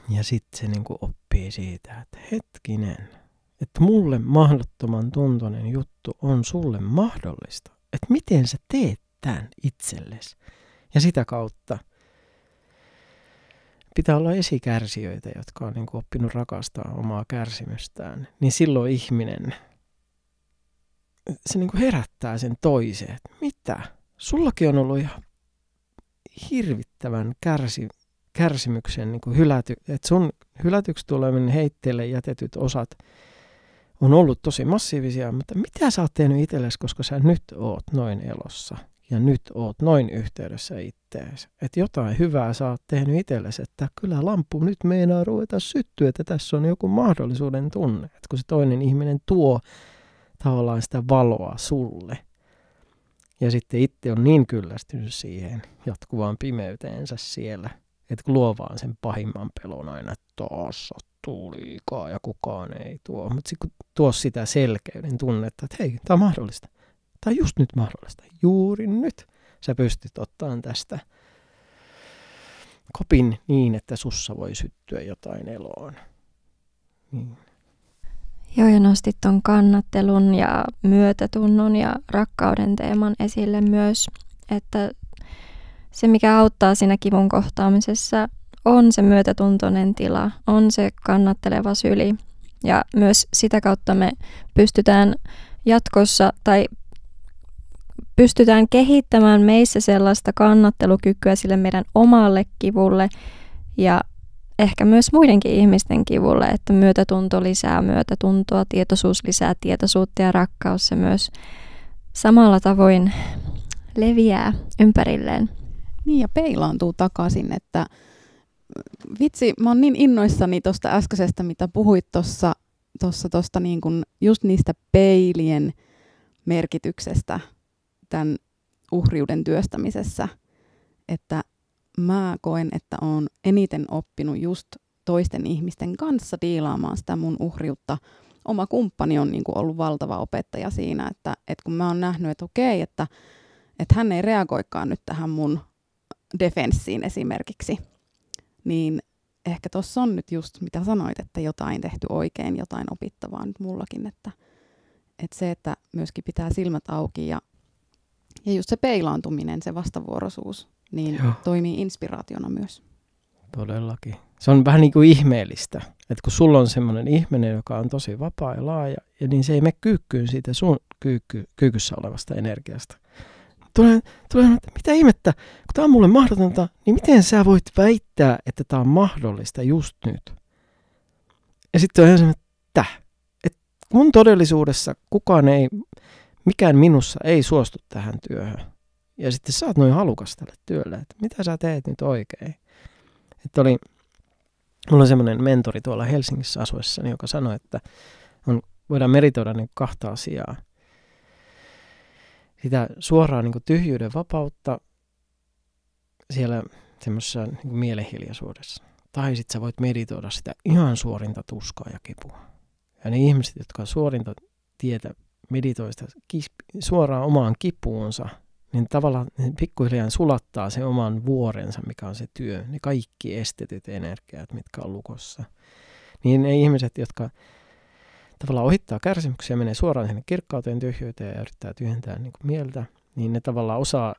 Speaker 3: Ja sitten se niinku oppii siitä, että hetkinen, että mulle mahdottoman tuntoinen juttu on sulle mahdollista. Että miten sä teet tämän itsellesi. Ja sitä kautta pitää olla esikärsijöitä, jotka on niin kuin oppinut rakastaa omaa kärsimystään. Niin silloin ihminen, se niin kuin herättää sen toiseen, että mitä? Sullakin on ollut ihan hirvittävän kärsimyksen niin kuin että sun hylätyksi tuleminen heitteelle jätetyt osat on ollut tosi massiivisia, mutta mitä sä oot tehnyt itsellesi, koska sä nyt oot noin elossa ja nyt oot noin yhteydessä itteesi. Että jotain hyvää sä oot tehnyt itsellesi, että kyllä lamppu nyt meinaa ruveta syttyä, että tässä on joku mahdollisuuden tunne. Että kun se toinen ihminen tuo tavallaan sitä valoa sulle ja sitten itse on niin kyllästynyt siihen jatkuvaan pimeyteensä siellä, että kun luo vaan sen pahimman pelon aina, että taas sattuu liikaa ja kukaan ei tuo. Mutta sitten kun tuo sitä selkeyden tunnetta, että hei, tämä on mahdollista. Tämä on just nyt mahdollista. Juuri nyt sä pystyt ottamaan tästä kopin niin, että sussa voi syttyä jotain eloon. Niin.
Speaker 2: Joo, ja nostit ton kannattelun ja myötätunnon ja rakkauden teeman esille myös, että se, mikä auttaa siinä kivun kohtaamisessa, on se myötätuntoinen tila, on se kannatteleva syli. Ja myös sitä kautta me pystytään jatkossa tai pystytään kehittämään meissä sellaista kannattelukykyä sille meidän omalle kivulle ja ehkä myös muidenkin ihmisten kivulle, että myötätunto lisää myötätuntoa, tietoisuus lisää tietoisuutta ja rakkaus se myös samalla tavoin leviää ympärilleen.
Speaker 1: Niin ja peilaantuu takaisin, että vitsi, mä oon niin innoissani tuosta äskeisestä, mitä puhuit tuossa niin kuin just niistä peilien merkityksestä tämän uhriuden työstämisessä, että mä koen, että oon eniten oppinut just toisten ihmisten kanssa diilaamaan sitä mun uhriutta. Oma kumppani on niin kuin ollut valtava opettaja siinä, että kun mä oon nähnyt, että okei, että hän ei reagoikaan nyt tähän mun defenssiin esimerkiksi, niin ehkä tuossa on nyt just mitä sanoit, että jotain tehty oikein, jotain opittavaa nyt mullakin, että se, että myöskin pitää silmät auki ja just se peilaantuminen, se vastavuoroisuus, niin toimii inspiraationa myös. Todellakin.
Speaker 3: Se on vähän niin kuin ihmeellistä, että kun sulla on semmoinen ihminen, joka on tosi vapaa ja laaja, ja niin se ei mene kyykkyyn siitä sun kyykyssä olevasta energiasta. Tulee, että mitä ihmettä, kun tämä on mulle mahdotonta, niin miten sä voit väittää, että tämä on mahdollista just nyt? Ja sitten on ihan semmoinen, että mun todellisuudessa mikään minussa ei suostu tähän työhön. Ja sitten sä oot noin halukas tälle työlle, että mitä sä teet nyt oikein? Että mulla on semmoinen mentori tuolla Helsingissä asuessani, joka sanoi, että voidaan meritoida niin kahta asiaa. Sitä suoraa niin kuin tyhjyyden vapautta siellä semmoisessa niin kuin mielenhiljaisuudessa. Tai sitten sä voit meditoida sitä ihan suorinta tuskaa ja kipua. Ja ne ihmiset, jotka suorinta tietä meditoista suoraan omaan kipuunsa, niin tavallaan pikkuhiljaa sulattaa se oman vuorensa, mikä on se työ, ne kaikki estetyt energiat, mitkä on lukossa. Niin ne ihmiset, jotka tavallaan ohittaa kärsimyksiä, menee suoraan sinne kirkkauteen, tyhjyyteen ja yrittää tyhjentää niin kuin mieltä, niin ne tavallaan osaa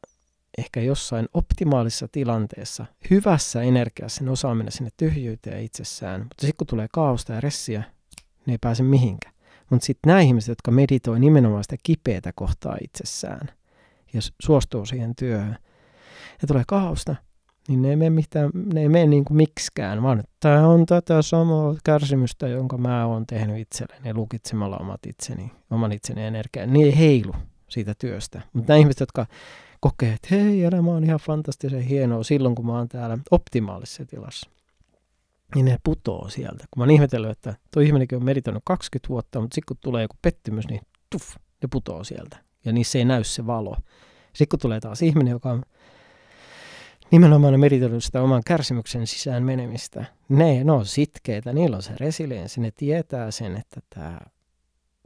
Speaker 3: ehkä jossain optimaalisessa tilanteessa, hyvässä energiassa, ne osaa mennä sinne tyhjyyteen itsessään. Mutta sitten kun tulee kaaosta ja ressiä, ne ei pääse mihinkään. Mutta sitten nämä ihmiset, jotka meditoi nimenomaan sitä kipeätä kohtaa itsessään, ja suostuu siihen työhön, ja tulee kaaosta, niin ne ei mene niin kuin miksikään, vaan tämä on tätä samaa kärsimystä, jonka mä oon tehnyt itselleni, lukitsemalla oman itseni energiaa. Niin ei heilu siitä työstä. Mutta nämä ihmiset, jotka kokee, että hei, elämä on ihan fantastisen hienoa silloin, kun mä oon täällä optimaalisessa tilassa, niin ne putoo sieltä. Kun mä oon ihmetellyt, että tuo ihminenkin on meditoinut 20 vuotta, mutta sitten kun tulee joku pettymys, niin ne putoo sieltä. Ja niissä ei näy se valo. Sitten kun tulee taas ihminen, joka on nimenomaan meditoinut sitä oman kärsimyksen sisään menemistä, ne on sitkeitä, niillä on se resilienssi, ne tietää sen, että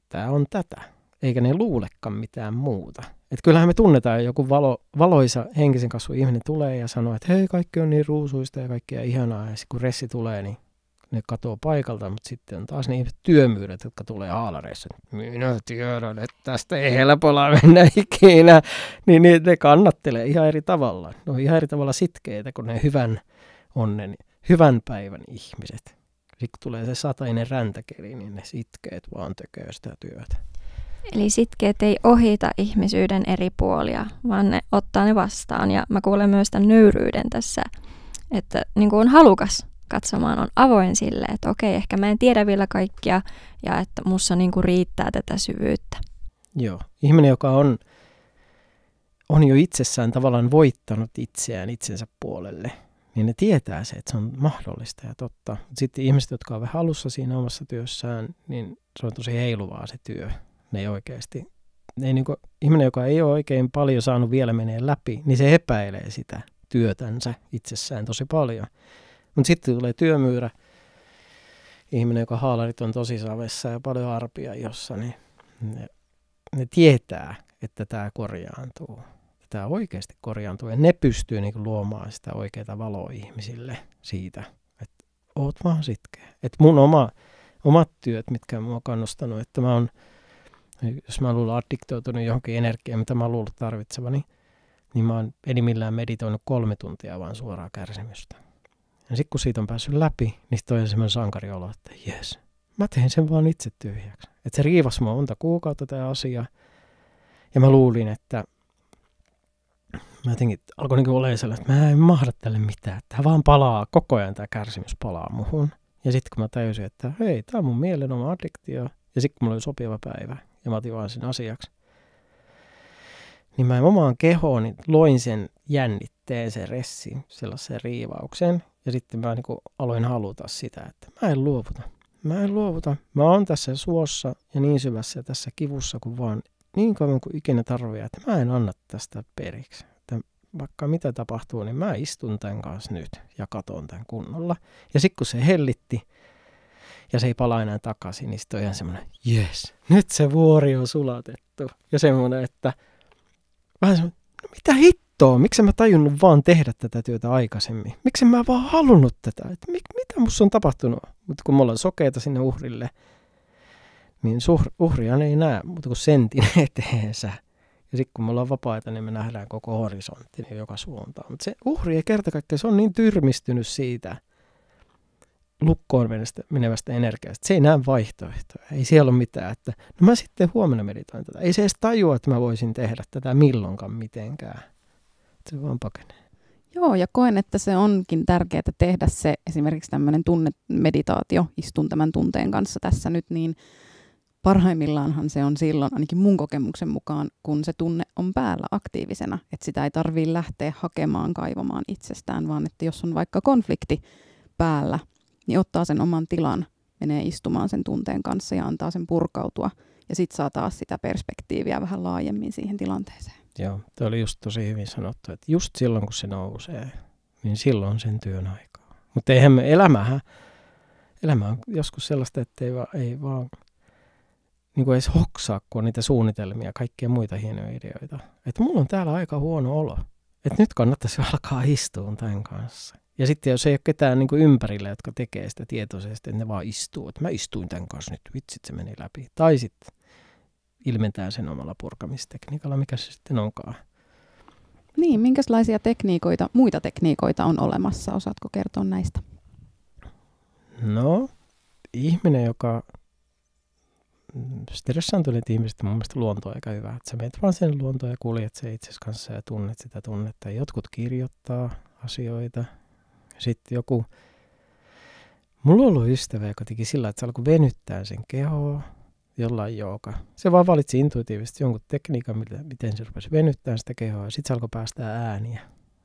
Speaker 3: tämä on tätä, eikä ne luulekaan mitään muuta. Että kyllähän me tunnetaan, joku valoisa henkisen kasvun ihminen tulee ja sanoo, että hei, kaikki on niin ruusuista ja kaikkea ihanaa, ja kun ressi tulee, niin ne katoo paikalta, mutta sitten on taas ne ihmiset työmyyrät, jotka tulee haalareissa. Minä tiedän, että tästä ei helpolla mennä ikinä. Niin ne kannattelee ihan eri tavalla. Ne on ihan eri tavalla sitkeitä kuin ne hyvän onnen, hyvän päivän ihmiset. Sitten kun tulee se satainen räntäkeli, niin ne sitkeet vaan tekee sitä työtä.
Speaker 2: Eli sitkeet ei ohita ihmisyyden eri puolia, vaan ne ottaa ne vastaan. Ja mä kuulen myös tämän nöyryyden tässä, että niin kuin on halukas katsomaan, on avoin sille, että okei, ehkä mä en tiedä vielä kaikkia ja että musta niin kuin riittää tätä syvyyttä.
Speaker 3: Joo, ihminen, joka on jo itsessään tavallaan voittanut itseään itsensä puolelle, niin ne tietää se, että se on mahdollista ja totta. Sitten ihmiset, jotka on vähän alussa siinä omassa työssään, niin se on tosi heiluvaa se työ. Ne ei oikeasti, ihminen, joka ei ole oikein paljon saanut vielä menee läpi, niin se epäilee sitä työtänsä itsessään tosi paljon. Mutta sitten tulee työmyyrä, ihminen, joka haalarit on tosi savessa ja paljon arpia jossa, niin ne tietää, että tämä korjaantuu. Tämä oikeasti korjaantuu ja ne pystyy niinku luomaan sitä oikeaa valoa ihmisille siitä, että oot vaan sitkeä. Että mun omat työt, mitkä mä oon kannustanut, että mä oon, jos mä luulen addiktoitunut johonkin energiaan, mitä mä oon luullut tarvitsevani, niin mä oon enimmillään meditoinut 3 tuntia vaan suoraa kärsimystä. Ja sitten kun siitä on päässyt läpi, niin toi on semmoinen sankariolo, että jes, mä tein sen vaan itse tyhjäksi. Että se riivasi mua monta kuukautta tämä asia. Ja mä luulin, että mä jotenkin alkoi niinku olemaan sellainen, että mä en mahda tälle mitään. Tämä vaan palaa, koko ajan tämä kärsimys palaa muhun. Ja sitten kun mä tajusin, että hei, tää on mun mielen oma addiktio. Ja sitten kun mulla oli sopiva päivä ja mä otin vaan sen asiaksi, niin mä omaan kehooni loin sen jännitteen, sen ressin, sellaisen riivauksen. Ja sitten mä niin aloin haluta sitä, että mä en luovuta. Mä oon tässä suossa ja niin syvässä ja tässä kivussa kuin vaan niin kauan kuin ikinä tarvitsee, että mä en anna tästä periksi. Että vaikka mitä tapahtuu, niin mä istun tämän kanssa nyt ja katon tämän kunnolla. Ja sitten kun se hellitti ja se ei palaa enää takaisin, niin sitten on ihan semmoinen, jes, nyt se vuori on sulatettu. Ja semmoinen, että vähän semmoinen, no mitä hittoa, miksi mä tajunnut vaan tehdä tätä työtä aikaisemmin? Miksi mä vaan halunnut tätä? Että mitä musta on tapahtunut? Mutta kun me ollaan sokeita sinne uhrille, niin uhrihan ei näe, mutta kun sentin eteensä. Ja sitten kun me ollaan vapaita, niin me nähdään koko horisontti niin joka suuntaan. Mutta se uhri ei kerta kaikkiaan, se on niin tyrmistynyt siitä lukkoon menevästä energiasta. Se ei näe vaihtoehtoja. Ei siellä ole mitään, että no mä sitten huomenna meditoin tätä. Ei se edes tajua, että mä voisin tehdä tätä milloinkaan mitenkään. Se vaan pakenee.
Speaker 1: Joo, ja koen, että se onkin tärkeää tehdä se esimerkiksi tämmöinen tunnemeditaatio, istun tämän tunteen kanssa tässä nyt, niin parhaimmillaanhan se on silloin, ainakin mun kokemuksen mukaan, kun se tunne on päällä aktiivisena, että sitä ei tarvitse lähteä hakemaan, kaivamaan itsestään, vaan että jos on vaikka konflikti päällä, niin ottaa sen oman tilan, menee istumaan sen tunteen kanssa ja antaa sen purkautua, ja sitten saa taas sitä perspektiiviä vähän laajemmin siihen tilanteeseen.
Speaker 3: Joo, tuo oli just tosi hyvin sanottu, että just silloin kun se nousee, niin silloin sen työn aikaa. Mutta eihän me elämä on joskus sellaista, että ei vaan niin kuin edes hoksaa, kun on niitä suunnitelmia ja kaikkia muita hienoja ideoita. Että mulla on täällä aika huono olo. Että nyt kannattaisi alkaa istua tämän kanssa. Ja sitten jos ei ole ketään niin kuin ympärillä, jotka tekee sitä tietoisesti, että ne vaan istuu. Että mä istuin tämän kanssa nyt, vitsit se meni läpi. Tai sitten ilmentää sen omalla purkamistekniikalla, mikä se sitten onkaan.
Speaker 1: Niin, minkälaisia muita tekniikoita on olemassa? Osaatko kertoa näistä?
Speaker 3: No, ihminen, joka stressaantuneet ihmiset, mun mielestä luonto on aika hyvä. Että sä menet vaan sen luontoon ja kuljet se itsesi kanssa ja tunnet sitä tunnetta. Jotkut kirjoittaa asioita. Sitten joku, mulla on ollut ystävä, joka teki sillä, että se alkoi venyttää sen kehoa jollain jooga. Se vaan valitsi intuitiivisesti jonkun tekniikan, miten se rupesi venyttämään sitä kehoa ja sitten se alkoi päästää ääniä.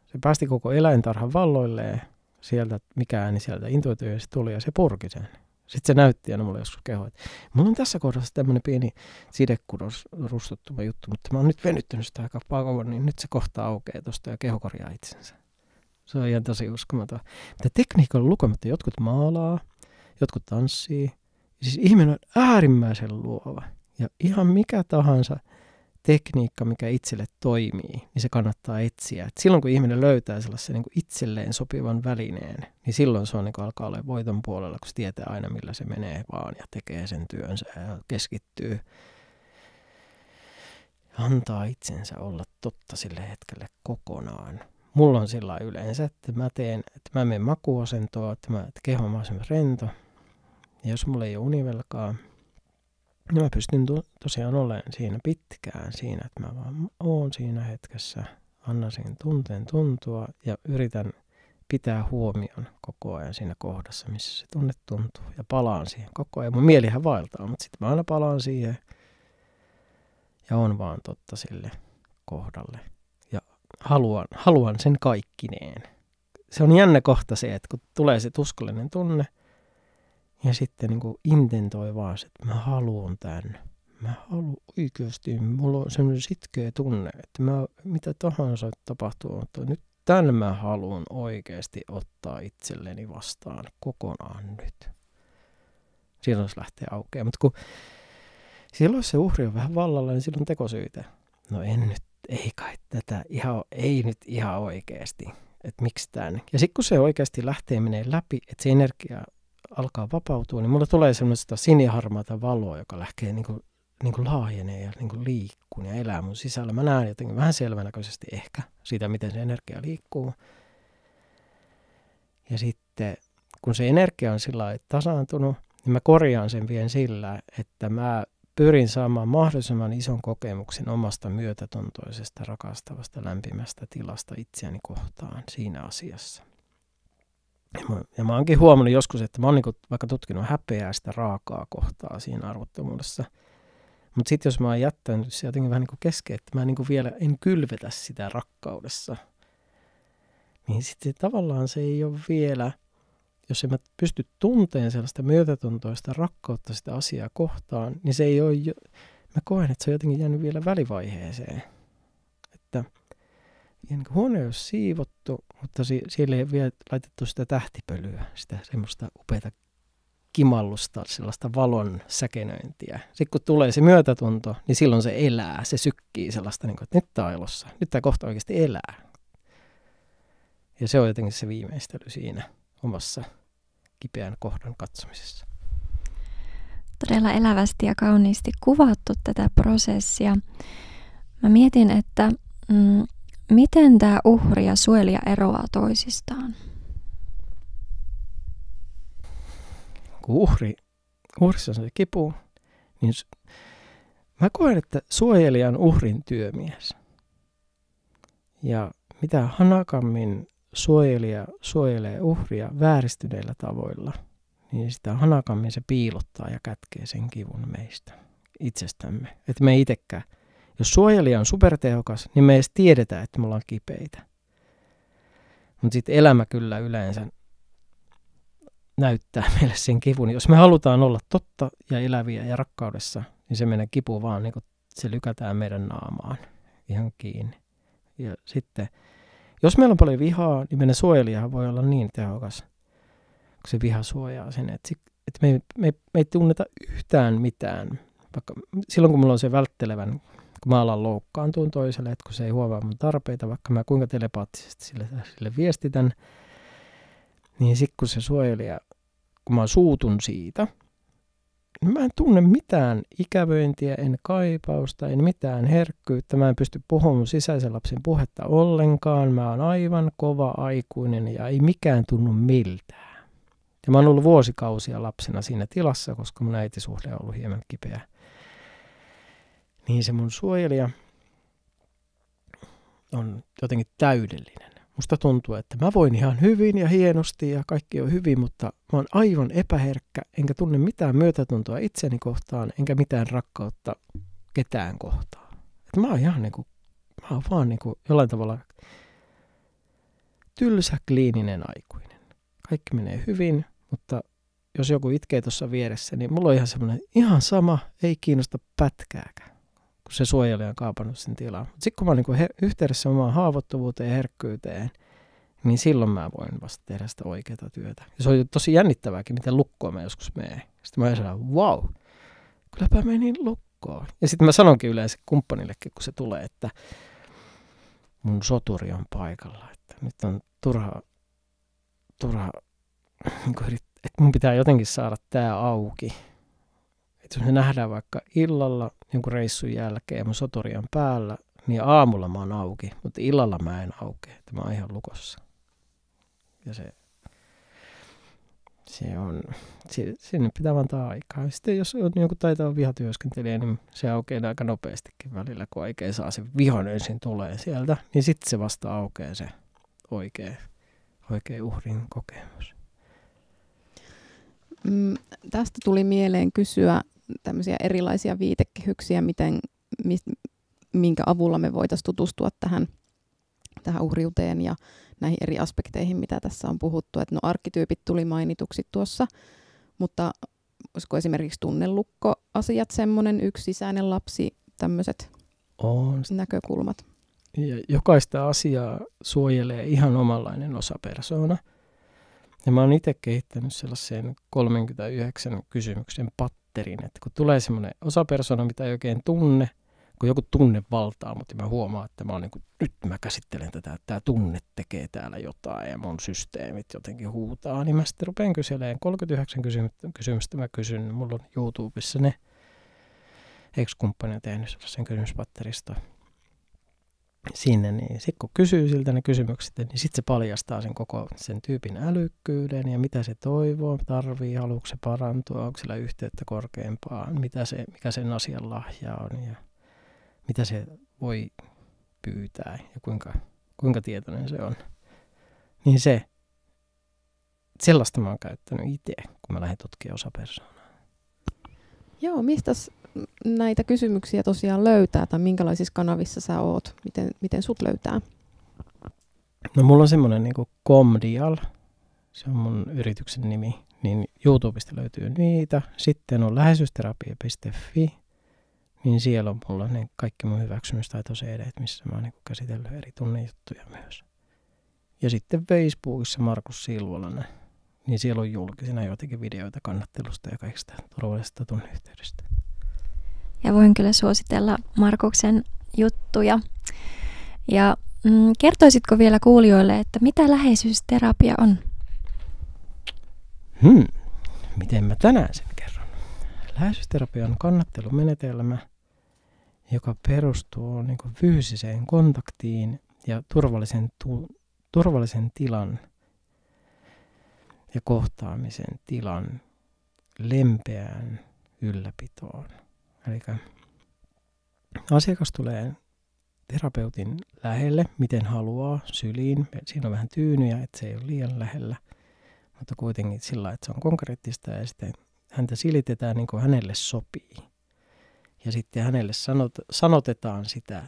Speaker 3: Se päästi koko eläintarhan valloilleen sieltä, mikä ääni sieltä intuitiivisesti tuli ja se purki sen. Sitten se näytti aina mulle joskus kehoa, että mulla on tässä kohdassa tämmöinen pieni sidekudos rustuttuma juttu, mutta mä oon nyt venyttänyt sitä aika paljon, niin nyt se kohta aukeaa tuosta ja keho korjaa itsensä. Se on ihan tosi uskomaton. Mutta tekniikka on lukematta. Jotkut maalaa, jotkut tanssii. Siis ihminen on äärimmäisen luova. Ja ihan mikä tahansa tekniikka, mikä itselle toimii, niin se kannattaa etsiä. Et silloin kun ihminen löytää sellaisen niin kuin itselleen sopivan välineen, niin silloin se on, niin kuin alkaa olla voiton puolella, kun se tietää aina millä se menee vaan ja tekee sen työnsä ja keskittyy. Antaa itsensä olla totta sille hetkelle kokonaan. Mulla on sillä yleensä, että mä menen makuasentoon, että keho on mahdollisimman rento. Ja jos mulla ei ole univelkaa, niin mä pystyn tosiaan olemaan siinä pitkään siinä, että mä vaan oon siinä hetkessä, annan sen tunteen tuntua ja yritän pitää huomion koko ajan siinä kohdassa, missä se tunne tuntuu. Ja palaan siihen koko ajan. Mun mielihän vaeltaa, mutta sitten mä aina palaan siihen ja on vaan totta sille kohdalle. Ja haluan sen kaikkineen. Se on jännä kohta se, että kun tulee se tuskallinen tunne, ja sitten niin kuin intentoi vaan se, että mä haluan tämän. Mä haluan oikeasti, mulla on semmoinen sitkeä tunne, että mitä tahansa tapahtuu, mutta nyt tämän mä haluan oikeasti ottaa itselleni vastaan kokonaan nyt. Silloin se lähtee aukeamaan. Mutta kun silloin se uhri on vähän vallalla, niin silloin tekosyitä. No ei kai tätä, ei nyt ihan oikeasti. Että miksi tämän? Ja sitten kun se oikeasti lähtee menee läpi, että se energia alkaa vapautua, niin mulla tulee semmoista siniharmaata valoa, joka lähtee niin kuin laajenee ja niin kuin liikkuu ja elää mun sisällä. Mä näen jotenkin vähän selvänäköisesti ehkä siitä, miten se energia liikkuu. Ja sitten, kun se energia on sillä lailla tasaantunut, niin mä korjaan sen vielä sillä, että mä pyrin saamaan mahdollisimman ison kokemuksen omasta myötätuntoisesta, rakastavasta, lämpimästä tilasta itseäni kohtaan siinä asiassa. Ja mä oonkin huomannut joskus, että mä oon niin vaikka tutkinut häpeää sitä raakaa kohtaa siinä arvottomuudessa. Mutta sitten jos mä oon jättänyt se jotenkin vähän niin kesken, että mä niin vielä en kylvetä sitä rakkaudessa, niin sitten tavallaan se ei ole vielä, jos en mä pysty tunteen sellaista myötätuntoista rakkautta sitä asiaa kohtaan, niin se ei ole, mä koen, että se on jotenkin jäänyt vielä välivaiheeseen. Että niin huone ei ole siivottu, mutta siellä ei vielä laitettu sitä tähtipölyä, sitä semmoista upeata kimallusta, sellaista valon säkenöintiä. Sitten kun tulee se myötätunto, niin silloin se elää, se sykkii sellaista, että nyt tämä on elossa, nyt tämä kohta oikeasti elää. Ja se on jotenkin se viimeistely siinä omassa kipeän kohdan katsomisessa.
Speaker 2: Todella elävästi ja kauniisti kuvattu tätä prosessia. Mä mietin, että miten tämä uhri ja suojelija eroaa toisistaan?
Speaker 3: Kun uhrissa on se kipu, niin mä koen, että suojelija on uhrin työmies. Ja mitä hanakammin suojelija suojelee uhria vääristyneillä tavoilla, niin sitä hanakammin se piilottaa ja kätkee sen kivun meistä, itsestämme. Että me ei itsekään. Jos suojelija on supertehokas, niin me ei edes tiedetä, että me ollaan kipeitä. Mutta sitten elämä kyllä yleensä näyttää meille sen kivun. Jos me halutaan olla totta ja eläviä ja rakkaudessa, niin se meidän kipu vaan niin kuin se lykätään meidän naamaan ihan kiinni. Ja sitten, jos meillä on paljon vihaa, niin meidän suojelijahan voi olla niin tehokas, kun se viha suojaa sen. Että me ei tunneta yhtään mitään vaikka silloin kun mulla on se välttelevän, kun mä alan loukkaantua toiselle, että kun se ei huomaa mun tarpeita, vaikka mä kuinka telepaattisesti sille viestitän, niin sitten kun se suojelija, kun mä suutun siitä, niin mä en tunne mitään ikävöintiä, en kaipausta, en mitään herkkyyttä. Mä en pysty puhumaan mun sisäisen lapsen puhetta ollenkaan. Mä oon aivan kova aikuinen ja ei mikään tunnu miltään. Ja mä oon ollut vuosikausia lapsena siinä tilassa, koska mun äitisuhde on ollut hieman kipeä. Niin se mun suojelija on jotenkin täydellinen. Musta tuntuu, että mä voin ihan hyvin ja hienosti ja kaikki on hyvin, mutta mä oon aivan epäherkkä, enkä tunne mitään myötätuntoa itseni kohtaan, enkä mitään rakkautta ketään kohtaan. Et mä oon ihan niinku, mä oon vaan niinku jollain tavalla tylsä, kliininen aikuinen. Kaikki menee hyvin, mutta jos joku itkee tuossa vieressä, niin mulla on ihan semmoinen ihan sama, ei kiinnosta pätkääkään, kun se suojelija on kaapannut sen tilaa. Mutta sitten kun mä oon niinku yhteydessä omaan haavoittuvuuteen ja herkkyyteen, niin silloin mä voin vasta tehdä sitä oikeaa työtä. Ja se on tosi jännittävääkin, miten lukkoon mä joskus menen. Sitten mä sanon, wow, kylläpä menin lukkoon. Ja sitten mä sanonkin yleensä kumppanillekin, kun se tulee, että mun soturi on paikalla. Että nyt on turha että mun pitää jotenkin saada tää auki. Että jos me nähdään vaikka illalla jonkun reissun jälkeen ja mun soturi on päällä, niin aamulla mä oon auki, mutta illalla mä en aukea, että mä oon ihan lukossa. Ja sinne pitää antaa aikaa. Sitten jos on joku taitava vihatyöskentelijä, niin se aukeaa aika nopeastikin välillä, kun oikein saa se vihan ensin tulee sieltä, niin sitten se vasta aukeaa se oikea uhrin kokemus.
Speaker 1: Tästä tuli mieleen kysyä tämmöisiä erilaisia viitekehyksiä, minkä avulla me voitaisiin tutustua tähän uhriuteen ja näihin eri aspekteihin, mitä tässä on puhuttu. Että arkkityypit tuli mainituksi tuossa, mutta olisiko esimerkiksi tunnelukkoasiat semmoinen, yksi sisäinen lapsi, tämmöiset näkökulmat?
Speaker 3: Ja jokaista asiaa suojelee ihan omanlainen osapersona. Ja mä oon itse kehittänyt sellaisen 39 kysymyksen patterin, että kun tulee semmoinen osapersona, mitä ei oikein tunne, kun joku tunne valtaa, mutta mä huomaan, että mä oon nyt mä käsittelen tätä, että tämä tunne tekee täällä jotain ja mun systeemit jotenkin huutaa, niin mä sitten rupean kyselemään 39 kysymystä mä kysyn, mulla on YouTubessa ne ex-kumppani on tehnyt sellaisen kysymyspatterista sinne, niin sitten kun kysyy siltä ne kysymykset, niin sitten se paljastaa sen tyypin älykkyyden ja mitä se toivoo, tarvii, haluatko se parantua, onko sillä yhteyttä korkeampaan, mikä sen asian lahja on ja mitä se voi pyytää ja kuinka tietoinen se on. Niin sellaista mä oon käyttänyt itse, kun mä lähdin tutkimaan osapersoonaa.
Speaker 1: Joo, mistä näitä kysymyksiä tosiaan löytää tai minkälaisissa kanavissa sä oot? Miten sut löytää?
Speaker 3: No mulla on semmoinen niin kuin Comdial, se on mun yrityksen nimi, niin YouTubesta löytyy niitä. Sitten on läheisyysterapia.fi, niin siellä on mulla ne kaikki mun hyväksymistaito-CD:t, missä mä oon niin käsitellyt eri tunnejuttuja myös. Ja sitten Facebookissa Markus Silvolainen, niin siellä on julkisena joitakin videoita kannattelusta ja kaikista turvallisesta tunneyhteydestä.
Speaker 2: Ja voin kyllä suositella Markuksen juttuja. Ja kertoisitko vielä kuulijoille, että mitä läheisyysterapia on?
Speaker 3: Miten mä tänään sen kerron? Läheisyysterapia on kannattelumenetelmä, joka perustuu niin kuin fyysiseen kontaktiin ja turvallisen tilan ja kohtaamisen tilan lempeään ylläpitoon. Eli asiakas tulee terapeutin lähelle, miten haluaa, syliin. Siinä on vähän tyynyjä, että se ei ole liian lähellä, mutta kuitenkin sillä, että se on konkreettista ja sitten häntä silitetään niin kuin hänelle sopii. Ja sitten hänelle sanotetaan sitä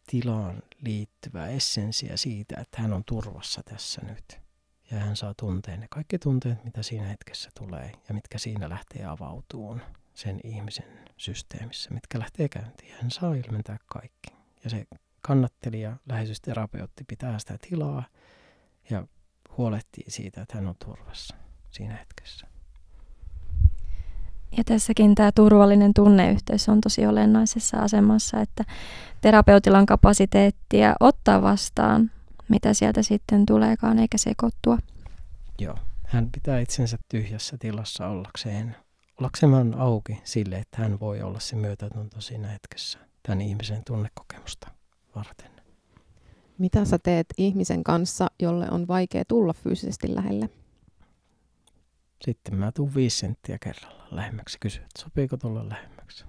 Speaker 3: tilaan liittyvää essenssiä siitä, että hän on turvassa tässä nyt. Ja hän saa tuntea ne kaikki tunteet, mitä siinä hetkessä tulee ja mitkä siinä lähtee avautumaan sen ihmisen systeemissä, mitkä lähtee käyntiin. Hän saa ilmentää kaikki. Ja se kannattelija, läheisyysterapeutti pitää sitä tilaa ja huolehtii siitä, että hän on turvassa siinä hetkessä.
Speaker 2: Ja tässäkin tämä turvallinen tunneyhteys on tosi olennaisessa asemassa, että terapeutilla on kapasiteettia ottaa vastaan, mitä sieltä sitten tuleekaan, eikä sekoittua.
Speaker 3: Joo, hän pitää itsensä tyhjässä tilassa ollakseen auki sille, että hän voi olla se myötätunto siinä hetkessä tämän ihmisen tunnekokemusta varten.
Speaker 1: Mitä sä teet ihmisen kanssa, jolle on vaikea tulla fyysisesti lähelle?
Speaker 3: Sitten mä tuun 5 senttiä kerrallaan lähemmäksi, kysyn, että sopiiko tulla lähemmäksi.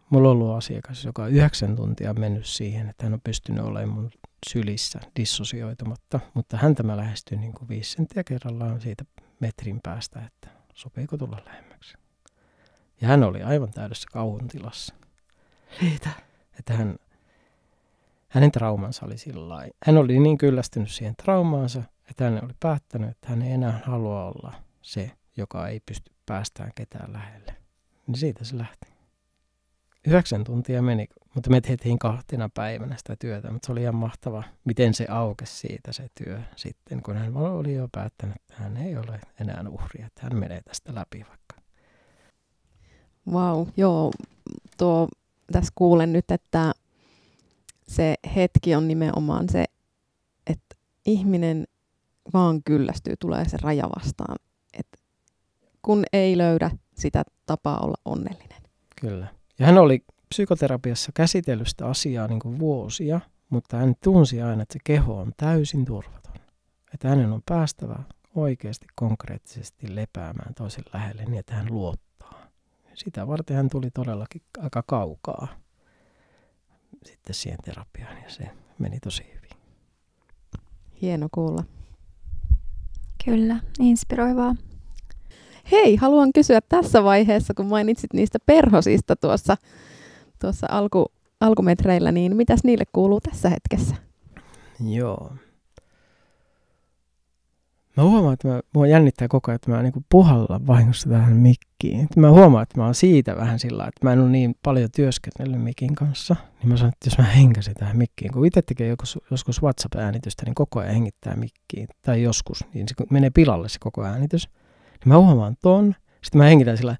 Speaker 3: Mulla on ollut asiakas, joka 9 tuntia mennyt siihen, että hän on pystynyt olemaan mun sylissä dissosioitumatta, mutta häntä mä lähestyin niin kuin 5 senttiä kerrallaan siitä metrin päästä, että sopiiko tulla lähemmäksi. Ja hän oli aivan täydessä kauhun tilassa. Siitä, että hänen traumansa oli sillain. Hän oli niin kyllästynyt siihen traumaansa, että hän oli päättänyt, että hän ei enää halua olla se, joka ei pysty päästään ketään lähelle. Niin siitä se lähti. 9 tuntia meni, mutta me tehtiin 2 päivänä sitä työtä, mutta se oli ihan mahtava, miten se aukesi siitä se työ sitten, kun hän oli jo päättänyt, että hän ei ole enää uhri, että hän menee tästä läpi vaikka.
Speaker 1: Vau, joo, tässä kuulen nyt, että se hetki on nimenomaan se, että ihminen vaan kyllästyy, tulee se raja vastaan, että kun ei löydä sitä tapaa olla onnellinen.
Speaker 3: Kyllä. Ja hän oli psykoterapiassa käsitellyt sitä asiaa niin kuin vuosia, mutta hän tunsi aina, että se keho on täysin turvaton. Että hänen on päästävä oikeasti konkreettisesti lepäämään toisen lähelle niin, että hän luottaa. Sitä varten hän tuli todellakin aika kaukaa sitten siihen terapiaan ja se meni tosi hyvin.
Speaker 1: Hieno kuulla.
Speaker 2: Kyllä, inspiroivaa.
Speaker 1: Hei, haluan kysyä tässä vaiheessa, kun mainitsit niistä perhosista tuossa alkumetreillä, niin mitäs niille kuuluu tässä hetkessä?
Speaker 3: Joo. Mä huomaan, että mua jännittää koko ajan, että mä niin puhalla vahingossa tähän mikkiin. Mä huomaan, että mä oon siitä vähän sillä, että mä en ole niin paljon työskennellyt mikin kanssa. Niin mä sanon, että jos mä henkäsin tähän mikkiin, kun itse tekee joskus WhatsApp-äänitystä, niin koko ajan hengittää mikkiin. Tai joskus, niin se menee pilalle se koko äänitys. Niin mä huomaan ton, sitten mä hengitän sillä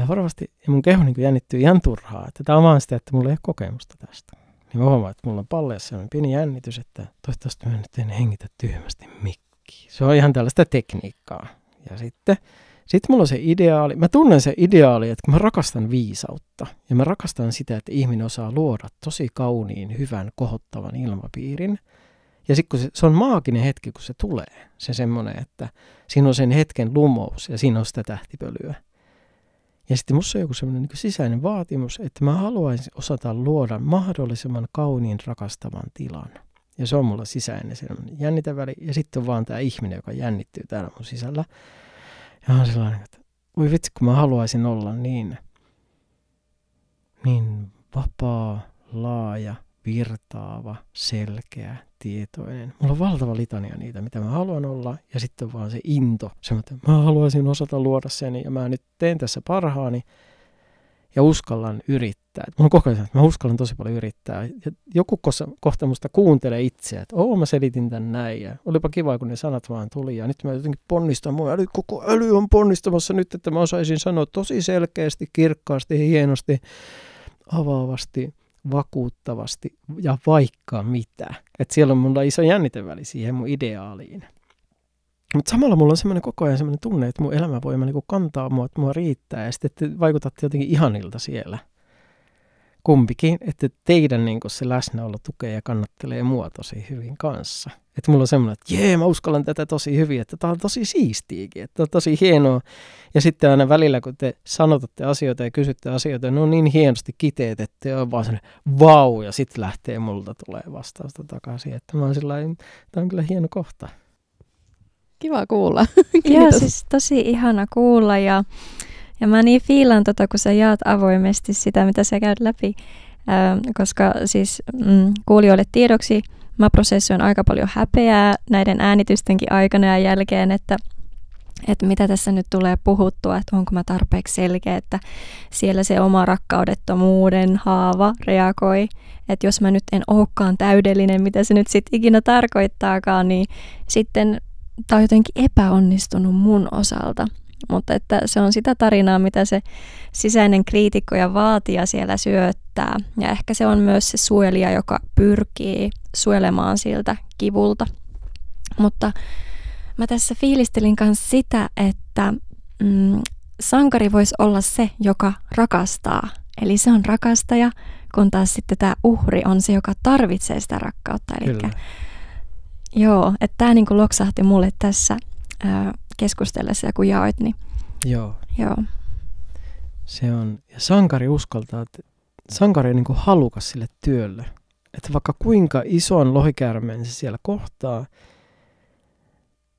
Speaker 3: varovasti, ja mun keho niin jännittyy ihan turhaa. Että tää on vaan sitä, että mulla ei ole kokemusta tästä. Niin mä huomaan, että mulla on palleessa sellainen pieni jännitys, että toivottavasti mä nyt en hengitä tyhmästi mikkiin. Se on ihan tällaista tekniikkaa. Ja sitten mulla on se ideaali. Mä tunnen se ideaali, että kun mä rakastan viisautta ja mä rakastan sitä, että ihminen osaa luoda tosi kauniin, hyvän, kohottavan ilmapiirin. Ja sitten kun se on maaginen hetki, kun se tulee. Se semmoinen, että siinä on sen hetken lumous ja siinä on sitä tähtipölyä. Ja sitten musta on joku semmoinen niin sisäinen vaatimus, että mä haluaisin osata luoda mahdollisimman kauniin, rakastavan tilan. Ja se on mulla sisäinen sellainen jännitäväli. Ja sitten on vaan tämä ihminen, joka jännittyy täällä mun sisällä. Ja on sellainen, että voi vitsi, kun mä haluaisin olla niin vapaa, laaja, virtaava, selkeä, tietoinen. Mulla on valtava litania niitä, mitä mä haluan olla. Ja sitten on vaan se into. Semmoinen, että mä haluaisin osata luoda sen. Ja mä nyt teen tässä parhaani. Ja uskallan yrittää. Mulla on koko ajan, että mä uskallan tosi paljon yrittää. Ja joku kohta musta kuuntelee itseä, että mä selitin tän näin. Ja olipa kiva, kun ne sanat vaan tuli. Ja nyt mä jotenkin ponnistan. Koko äly on ponnistamassa nyt, että mä osaisin sanoa tosi selkeästi, kirkkaasti, hienosti, avaavasti, vakuuttavasti ja vaikka mitä. Että siellä on mulla iso jänniteväli siihen mun ideaaliin. Mutta samalla mulla on semmoinen koko ajan semmoinen tunne, että mun elämävoima niinku kantaa mua, että mua riittää. Ja sitten että vaikutatte jotenkin ihanilta siellä. Kumpikin, että teidän niinku se läsnäolo tukee ja kannattelee mua tosi hyvin kanssa. Että mulla on semmoinen, että mä uskallan tätä tosi hyvin, että tää on tosi siistiäkin, että on tosi hienoa. Ja sitten aina välillä, kun te sanotatte asioita ja kysytte asioita, ne on niin hienosti kiteet, että on vaan sellainen vau, ja sitten lähtee multa tulee vastausta takaisin. Että mä oon sillain, tää on kyllä hieno kohta.
Speaker 1: Kiva kuulla.
Speaker 2: Joo, siis tosi ihana kuulla ja mä niin fiilan kun sä jaat avoimesti sitä, mitä sä käyt läpi, koska siis kuulijoille tiedoksi mä prosessoin aika paljon häpeää näiden äänitystenkin aikana ja jälkeen, että mitä tässä nyt tulee puhuttua, että onko mä tarpeeksi selkeä, että siellä se oma rakkaudettomuuden haava reagoi, että jos mä nyt en olekaan täydellinen, mitä se nyt sitten ikinä tarkoittaakaan, niin sitten tämä on jotenkin epäonnistunut mun osalta. Mutta että se on sitä tarinaa, mitä se sisäinen kriitikko ja vaatija siellä syöttää. Ja ehkä se on myös se suojelija, joka pyrkii suojelemaan siltä kivulta. Mutta mä tässä fiilistelin myös sitä, että sankari voisi olla se, joka rakastaa. Eli se on rakastaja, kun taas sitten tämä uhri on se, joka tarvitsee sitä rakkautta. Elikkä, joo, että tämä niinku loksahti mulle tässä keskustellessa, kun jaoit. Niin,
Speaker 3: joo.
Speaker 2: Joo.
Speaker 3: Se on, ja sankari uskaltaa, että sankari on niinku halukas sille työlle. Että vaikka kuinka ison lohikäärmeen se siellä kohtaa,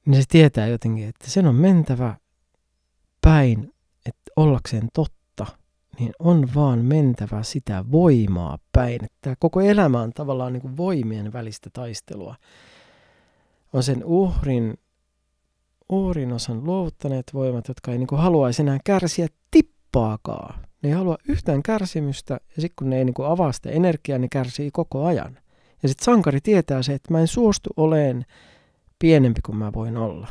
Speaker 3: niin se tietää jotenkin, että sen on mentävä päin, että ollakseen totta, niin on vaan mentävä sitä voimaa päin. Että koko elämä on tavallaan niin kuin voimien välistä taistelua. On sen uhrin osan luovuttaneet voimat, jotka ei niin kuin haluaisi enää kärsiä tippaakaan. Ne ei halua yhtään kärsimystä, ja sitten kun ne ei niin kuin avaa sitä energiaa, niin kärsii koko ajan. Ja sitten sankari tietää se, että mä en suostu oleen pienempi kuin mä voin olla.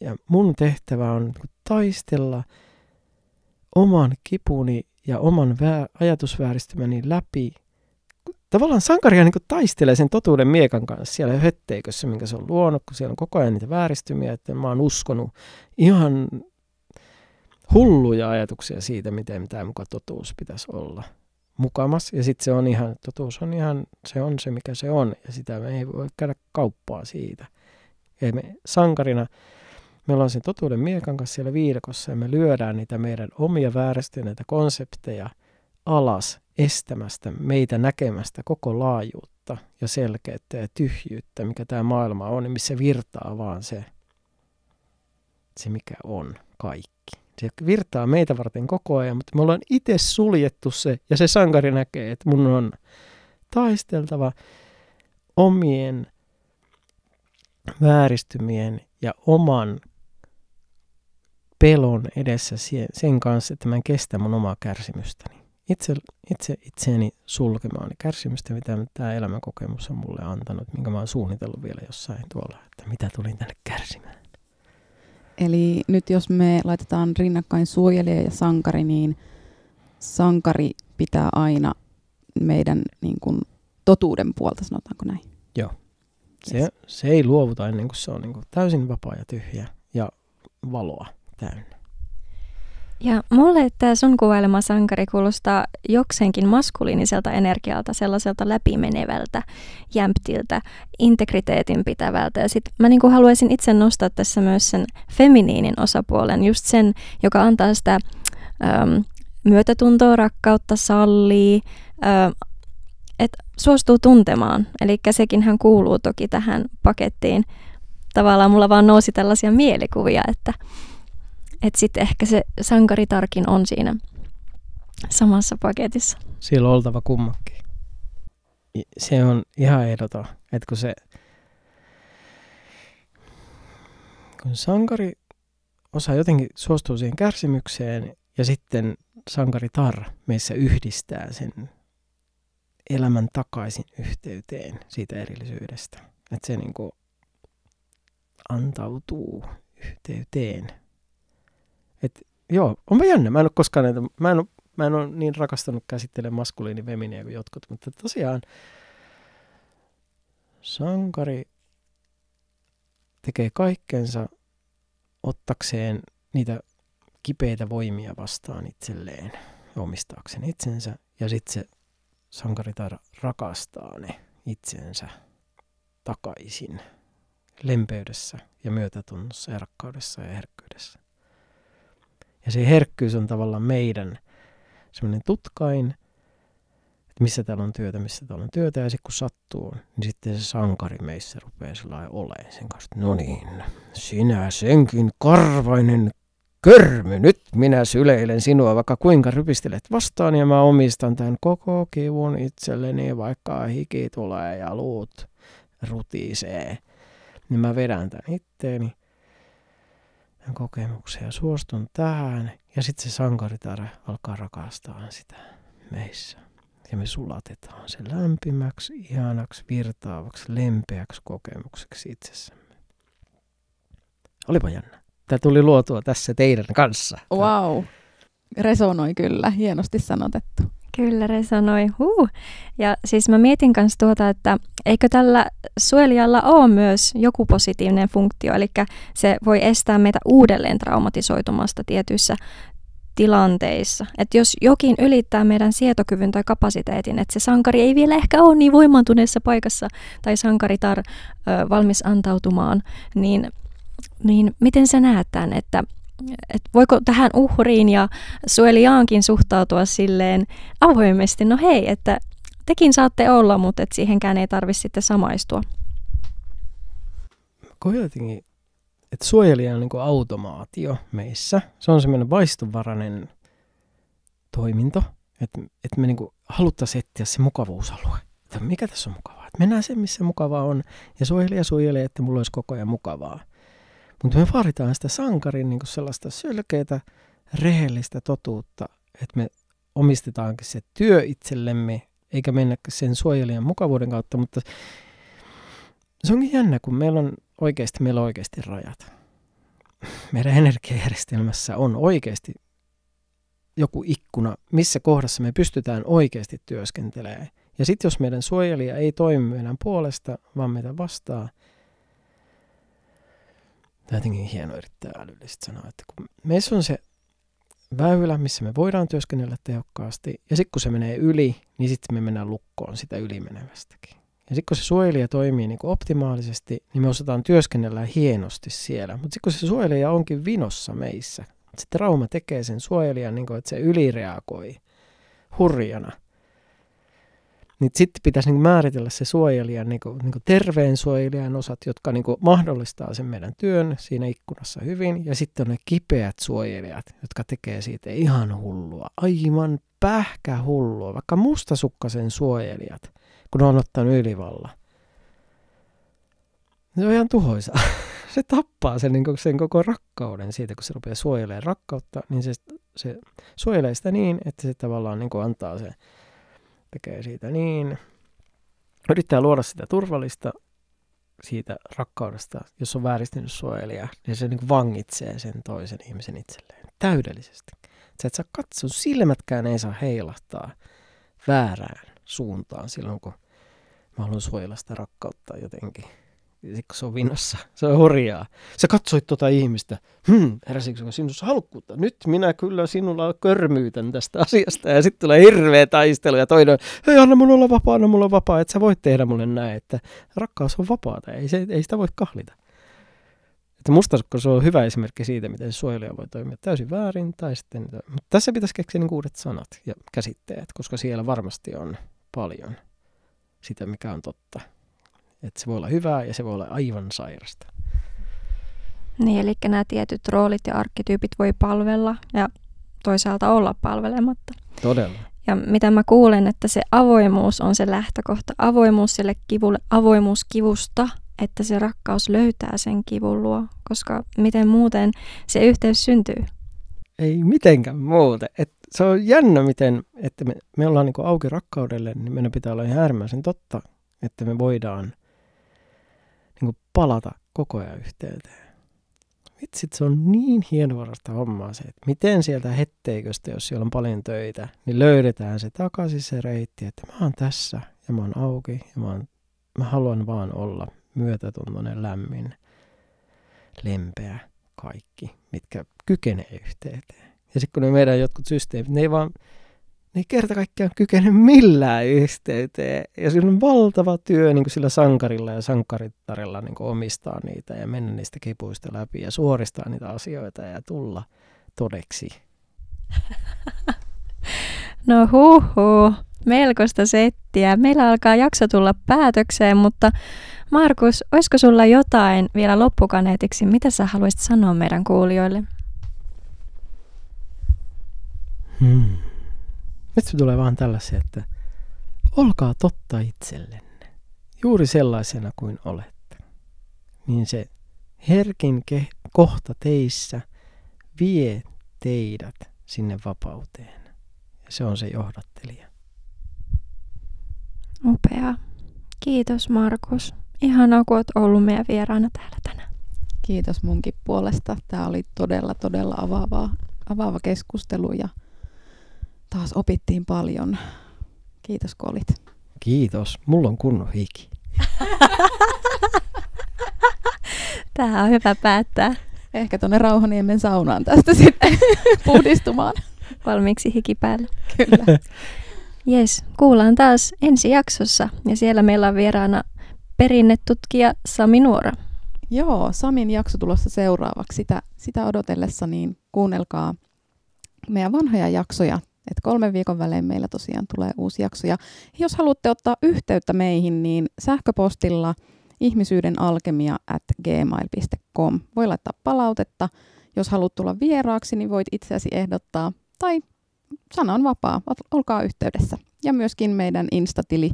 Speaker 3: Ja mun tehtävä on taistella oman kipuni ja oman ajatusvääristymäni läpi. Tavallaan sankaria niin taistelee sen totuuden miekan kanssa siellä hötteikössä, minkä se on luonut, kun siellä on koko ajan niitä vääristymiä, että mä oon uskonut ihan hulluja ajatuksia siitä, miten tämä muka totuus pitäisi olla mukamas. Ja sitten totuus on ihan, se on se mikä se on, ja sitä me ei voi käydä kauppaa siitä. Ja me sankarina, me ollaan sen totuuden miekan kanssa siellä viidakossa, ja me lyödään niitä meidän omia vääristyneitä konsepteja alas estämästä meitä näkemästä koko laajuutta ja selkeyttä ja tyhjyyttä, mikä tämä maailma on, missä virtaa vaan se mikä on kaikki. Se virtaa meitä varten koko ajan, mutta me ollaan itse suljettu se, ja se sankari näkee, että mun on taisteltava omien vääristymien ja oman pelon edessä sen kanssa, että mä en kestä mun omaa kärsimystäni. Itseeni sulkemaan kärsimystä, mitä tämä elämänkokemus on mulle antanut, minkä mä oon suunnitellut vielä jossain tuolla, että mitä tulin tänne kärsimään.
Speaker 1: Eli nyt jos me laitetaan rinnakkain suojelija ja sankari, niin sankari pitää aina meidän niin kuin, totuuden puolta, sanotaanko näin?
Speaker 3: Joo.
Speaker 1: Yes.
Speaker 3: Se ei luovuta ennen kuin se on niin kuin täysin vapaa ja tyhjä ja valoa täynnä.
Speaker 2: Ja mulle tämä sun kuvailema sankari kuulostaa jokseenkin maskuliiniselta energialta, sellaiselta läpimenevältä, jämptiltä, integriteetin pitävältä. Ja sitten mä niinku haluaisin itse nostaa tässä myös sen feminiinin osapuolen, just sen, joka antaa sitä myötätuntoa, rakkautta, sallii, että suostuu tuntemaan. Eli sekin hän kuuluu toki tähän pakettiin. Tavallaan mulla vaan nousi tällaisia mielikuvia, että sitten ehkä se sankaritarkin on siinä samassa paketissa.
Speaker 3: Siellä on oltava kummakin. Se on ihan ehdoton, että kun sankari osaa jotenkin suostua siihen kärsimykseen ja sitten sankaritar meissä yhdistää sen elämän takaisin yhteyteen siitä erillisyydestä. Että se niinku antautuu yhteyteen. Joo, onpa jännä. Mä en ole koskaan mä en ole niin rakastanut käsittelemään maskuliini-feminiä kuin jotkut, mutta tosiaan sankari tekee kaikkensa ottakseen niitä kipeitä voimia vastaan itselleen ja omistaakseen itsensä, ja sitten se sankaritar rakastaa ne itsensä takaisin lempeydessä ja myötätunnossa ja rakkaudessa ja herkkyydessä. Ja se herkkyys on tavallaan meidän semmoinen tutkain, että missä täällä on työtä, ja sitten kun sattuu, niin sitten se sankari meissä rupeaa sellainen olemaan sen kanssa, no niin, sinä senkin karvainen körmy, nyt minä syleilen sinua, vaikka kuinka rypistelet vastaan, ja mä omistan tämän koko kivun itselleni, vaikka hiki tulee ja luut rutisee, niin mä vedän tämän itteeni kokemuksia ja suostun tähän, ja sitten se sankaritar alkaa rakastaa sitä meissä. Ja me sulatetaan se lämpimäksi, ihanaksi, virtaavaksi, lempeäksi kokemukseksi itsessämme. Olipa jännä. Tämä tuli luotua tässä teidän kanssa.
Speaker 1: Wow, resonoi kyllä, hienosti sanotettu.
Speaker 2: Kyllä resonoi. Ja siis mä mietin kanssa että eikö tällä suojelijalla ole myös joku positiivinen funktio, eli se voi estää meitä uudelleen traumatisoitumasta tietyissä tilanteissa. Että jos jokin ylittää meidän sietokyvyn tai kapasiteetin, että se sankari ei vielä ehkä ole niin voimaantuneessa paikassa tai sankaritar valmis antautumaan, niin miten sä näet tämän, että voiko tähän uhriin ja suojelijaankin suhtautua silleen avoimesti, no hei, että tekin saatte olla, mutta et siihenkään ei tarvitse sitten samaistua.
Speaker 3: Jotenkin, että suojelija on niin kuin automaatio meissä. Se on semmoinen vaistonvarainen toiminto, että me niin kuin haluttaisiin etsiä se mukavuusalue. Että mikä tässä on mukavaa? Että mennään sen, missä mukavaa on, ja suojelija suojelee, että mulla olisi koko ajan mukavaa. Mutta me vaaditaan sitä sankarin niin kuin sellaista selkeää, rehellistä totuutta, että me omistetaankin se työ itsellemme, eikä mennä sen suojelijan mukavuuden kautta, mutta se onkin jännä, kun meillä on oikeasti rajat. Meidän energiajärjestelmässä on oikeasti joku ikkuna, missä kohdassa me pystytään oikeasti työskentelemään. Ja sitten jos meidän suojelija ei toimi meidän puolesta, vaan meitä vastaan, tämä on jotenkin hieno yrittää älyllisesti sanoa, että kun meissä on se väylä, missä me voidaan työskennellä tehokkaasti, ja sitten kun se menee yli, niin sitten me mennään lukkoon sitä ylimenevästäkin. Ja sitten kun se suojelija toimii niin kuin optimaalisesti, niin me osataan työskennellä hienosti siellä. Mutta sitten kun se suojelija onkin vinossa meissä, se trauma tekee sen suojelijan, niin kuin, että se ylireagoi hurjana, niin sitten pitäisi niin määritellä se suojelijan, niin kuin terveen suojelijan osat, jotka niin kuin mahdollistaa sen meidän työn siinä ikkunassa hyvin. Ja sitten on ne kipeät suojelijat, jotka tekee siitä ihan hullua, aivan pähkähullua, vaikka mustasukkasen suojelijat, kun on ottanut ylivalla. Se on ihan tuhoisa. Se tappaa sen, niin sen koko rakkauden siitä, kun se rupeaa suojelemaan rakkautta, niin se suojelee sitä niin, että se tavallaan niin antaa se, tekee siitä niin, yrittää luoda sitä turvallista siitä rakkaudesta, jos on vääristynyt suojelija, niin se niin vangitsee sen toisen ihmisen itselleen täydellisesti. Sä et saa katsoa, silmätkään ei saa heilahtaa väärään suuntaan silloin, kun mä haluan suojella sitä rakkautta jotenkin. Ja sitten kun se on vinossa, se on hurjaa. Sä katsoit tota ihmistä, heräsikö sinussa halukkuutta? Nyt minä kyllä sinulla körmyytän tästä asiasta. Ja sitten tulee hirveä taistelu ja toinen, hei anna mun olla vapaa, että sä voit tehdä mulle näin. Että rakkaus on vapaata, ei sitä voi kahlita. Että mustasukka se on hyvä esimerkki siitä, miten suojelija voi toimia täysin väärin. Tai sitten, mutta tässä pitäisi keksiä niin uudet sanat ja käsitteet, koska siellä varmasti on paljon sitä, mikä on totta. Että se voi olla hyvää ja se voi olla aivan sairasta.
Speaker 2: Niin, eli nämä tietyt roolit ja arkkityypit voi palvella ja toisaalta olla palvelematta.
Speaker 3: Todella.
Speaker 2: Ja mitä mä kuulen, että se avoimuus on se lähtökohta. Avoimuus sille kivulle, avoimuus kivusta, että se rakkaus löytää sen kivun luo. Koska miten muuten se yhteys syntyy?
Speaker 3: Ei mitenkään muuten. Se on jännä, miten, että me ollaan niin kuin auki rakkaudelle, niin meidän pitää olla ihan äärimmäisen totta, että me voidaan niin kuin palata koko ajan yhteyteen. Vitsit, se on niin hienovaraista hommaa se, että miten sieltä hetteiköstä, jos siellä on paljon töitä, niin löydetään se takaisin se reitti, että mä oon tässä ja mä oon auki ja mä haluan vaan olla myötätuntoinen, lämmin, lempeä, kaikki, mitkä kykenee yhteyteen. Ja sitten kun ne meidän jotkut systeemit, ne ei kerta kaikkiaan kykene millään yhteyteen. Ja sillä on valtava työ niin kuin sillä sankarilla ja sankarittarilla niin kuin omistaa niitä ja mennä niistä kipuista läpi ja suoristaa niitä asioita ja tulla todeksi.
Speaker 2: No melkoista settiä. Meillä alkaa jakso tulla päätökseen, mutta Markus, olisiko sulla jotain vielä loppukaneetiksi? Mitä sä haluaisit sanoa meidän kuulijoille?
Speaker 3: Nyt se tulee vaan tällaisia, että olkaa totta itsellenne, juuri sellaisena kuin olette. Niin se herkin kohta teissä vie teidät sinne vapauteen. Ja se on se johdattelija.
Speaker 2: Upea. Kiitos Markus. Ihanaa, kun olet ollut meidän vieraana täällä tänään.
Speaker 1: Kiitos munkin puolesta. Tämä oli todella avaava keskustelu ja taas opittiin paljon. Kiitos kun olit.
Speaker 3: Kiitos. Mulla on kunnon hiki.
Speaker 2: Tähän on hyvä päättää.
Speaker 1: Ehkä tuonne Rauhaniemen saunaan tästä sitten puhdistumaan.
Speaker 2: Valmiiksi hiki päällä.
Speaker 1: Kyllä.
Speaker 2: Jes, kuullaan taas ensi jaksossa. Ja siellä meillä on vieraana perinnetutkija Sami Nuora.
Speaker 1: Joo, Samin jakso tulossa seuraavaksi. Sitä odotellessa niin kuunnelkaa meidän vanhoja jaksoja. Et 3 viikon välein meillä tosiaan tulee uusi jakso. Ja jos haluatte ottaa yhteyttä meihin, niin sähköpostilla ihmisyydenalkemia@gmail.com. Voi laittaa palautetta. Jos haluat tulla vieraaksi, niin voit itseäsi ehdottaa. Tai sana on vapaa. Olkaa yhteydessä. Ja myöskin meidän Instatili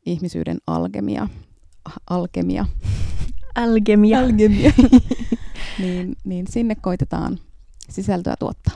Speaker 1: ihmisyyden alkemia. niin sinne koitetaan sisältöä tuottaa.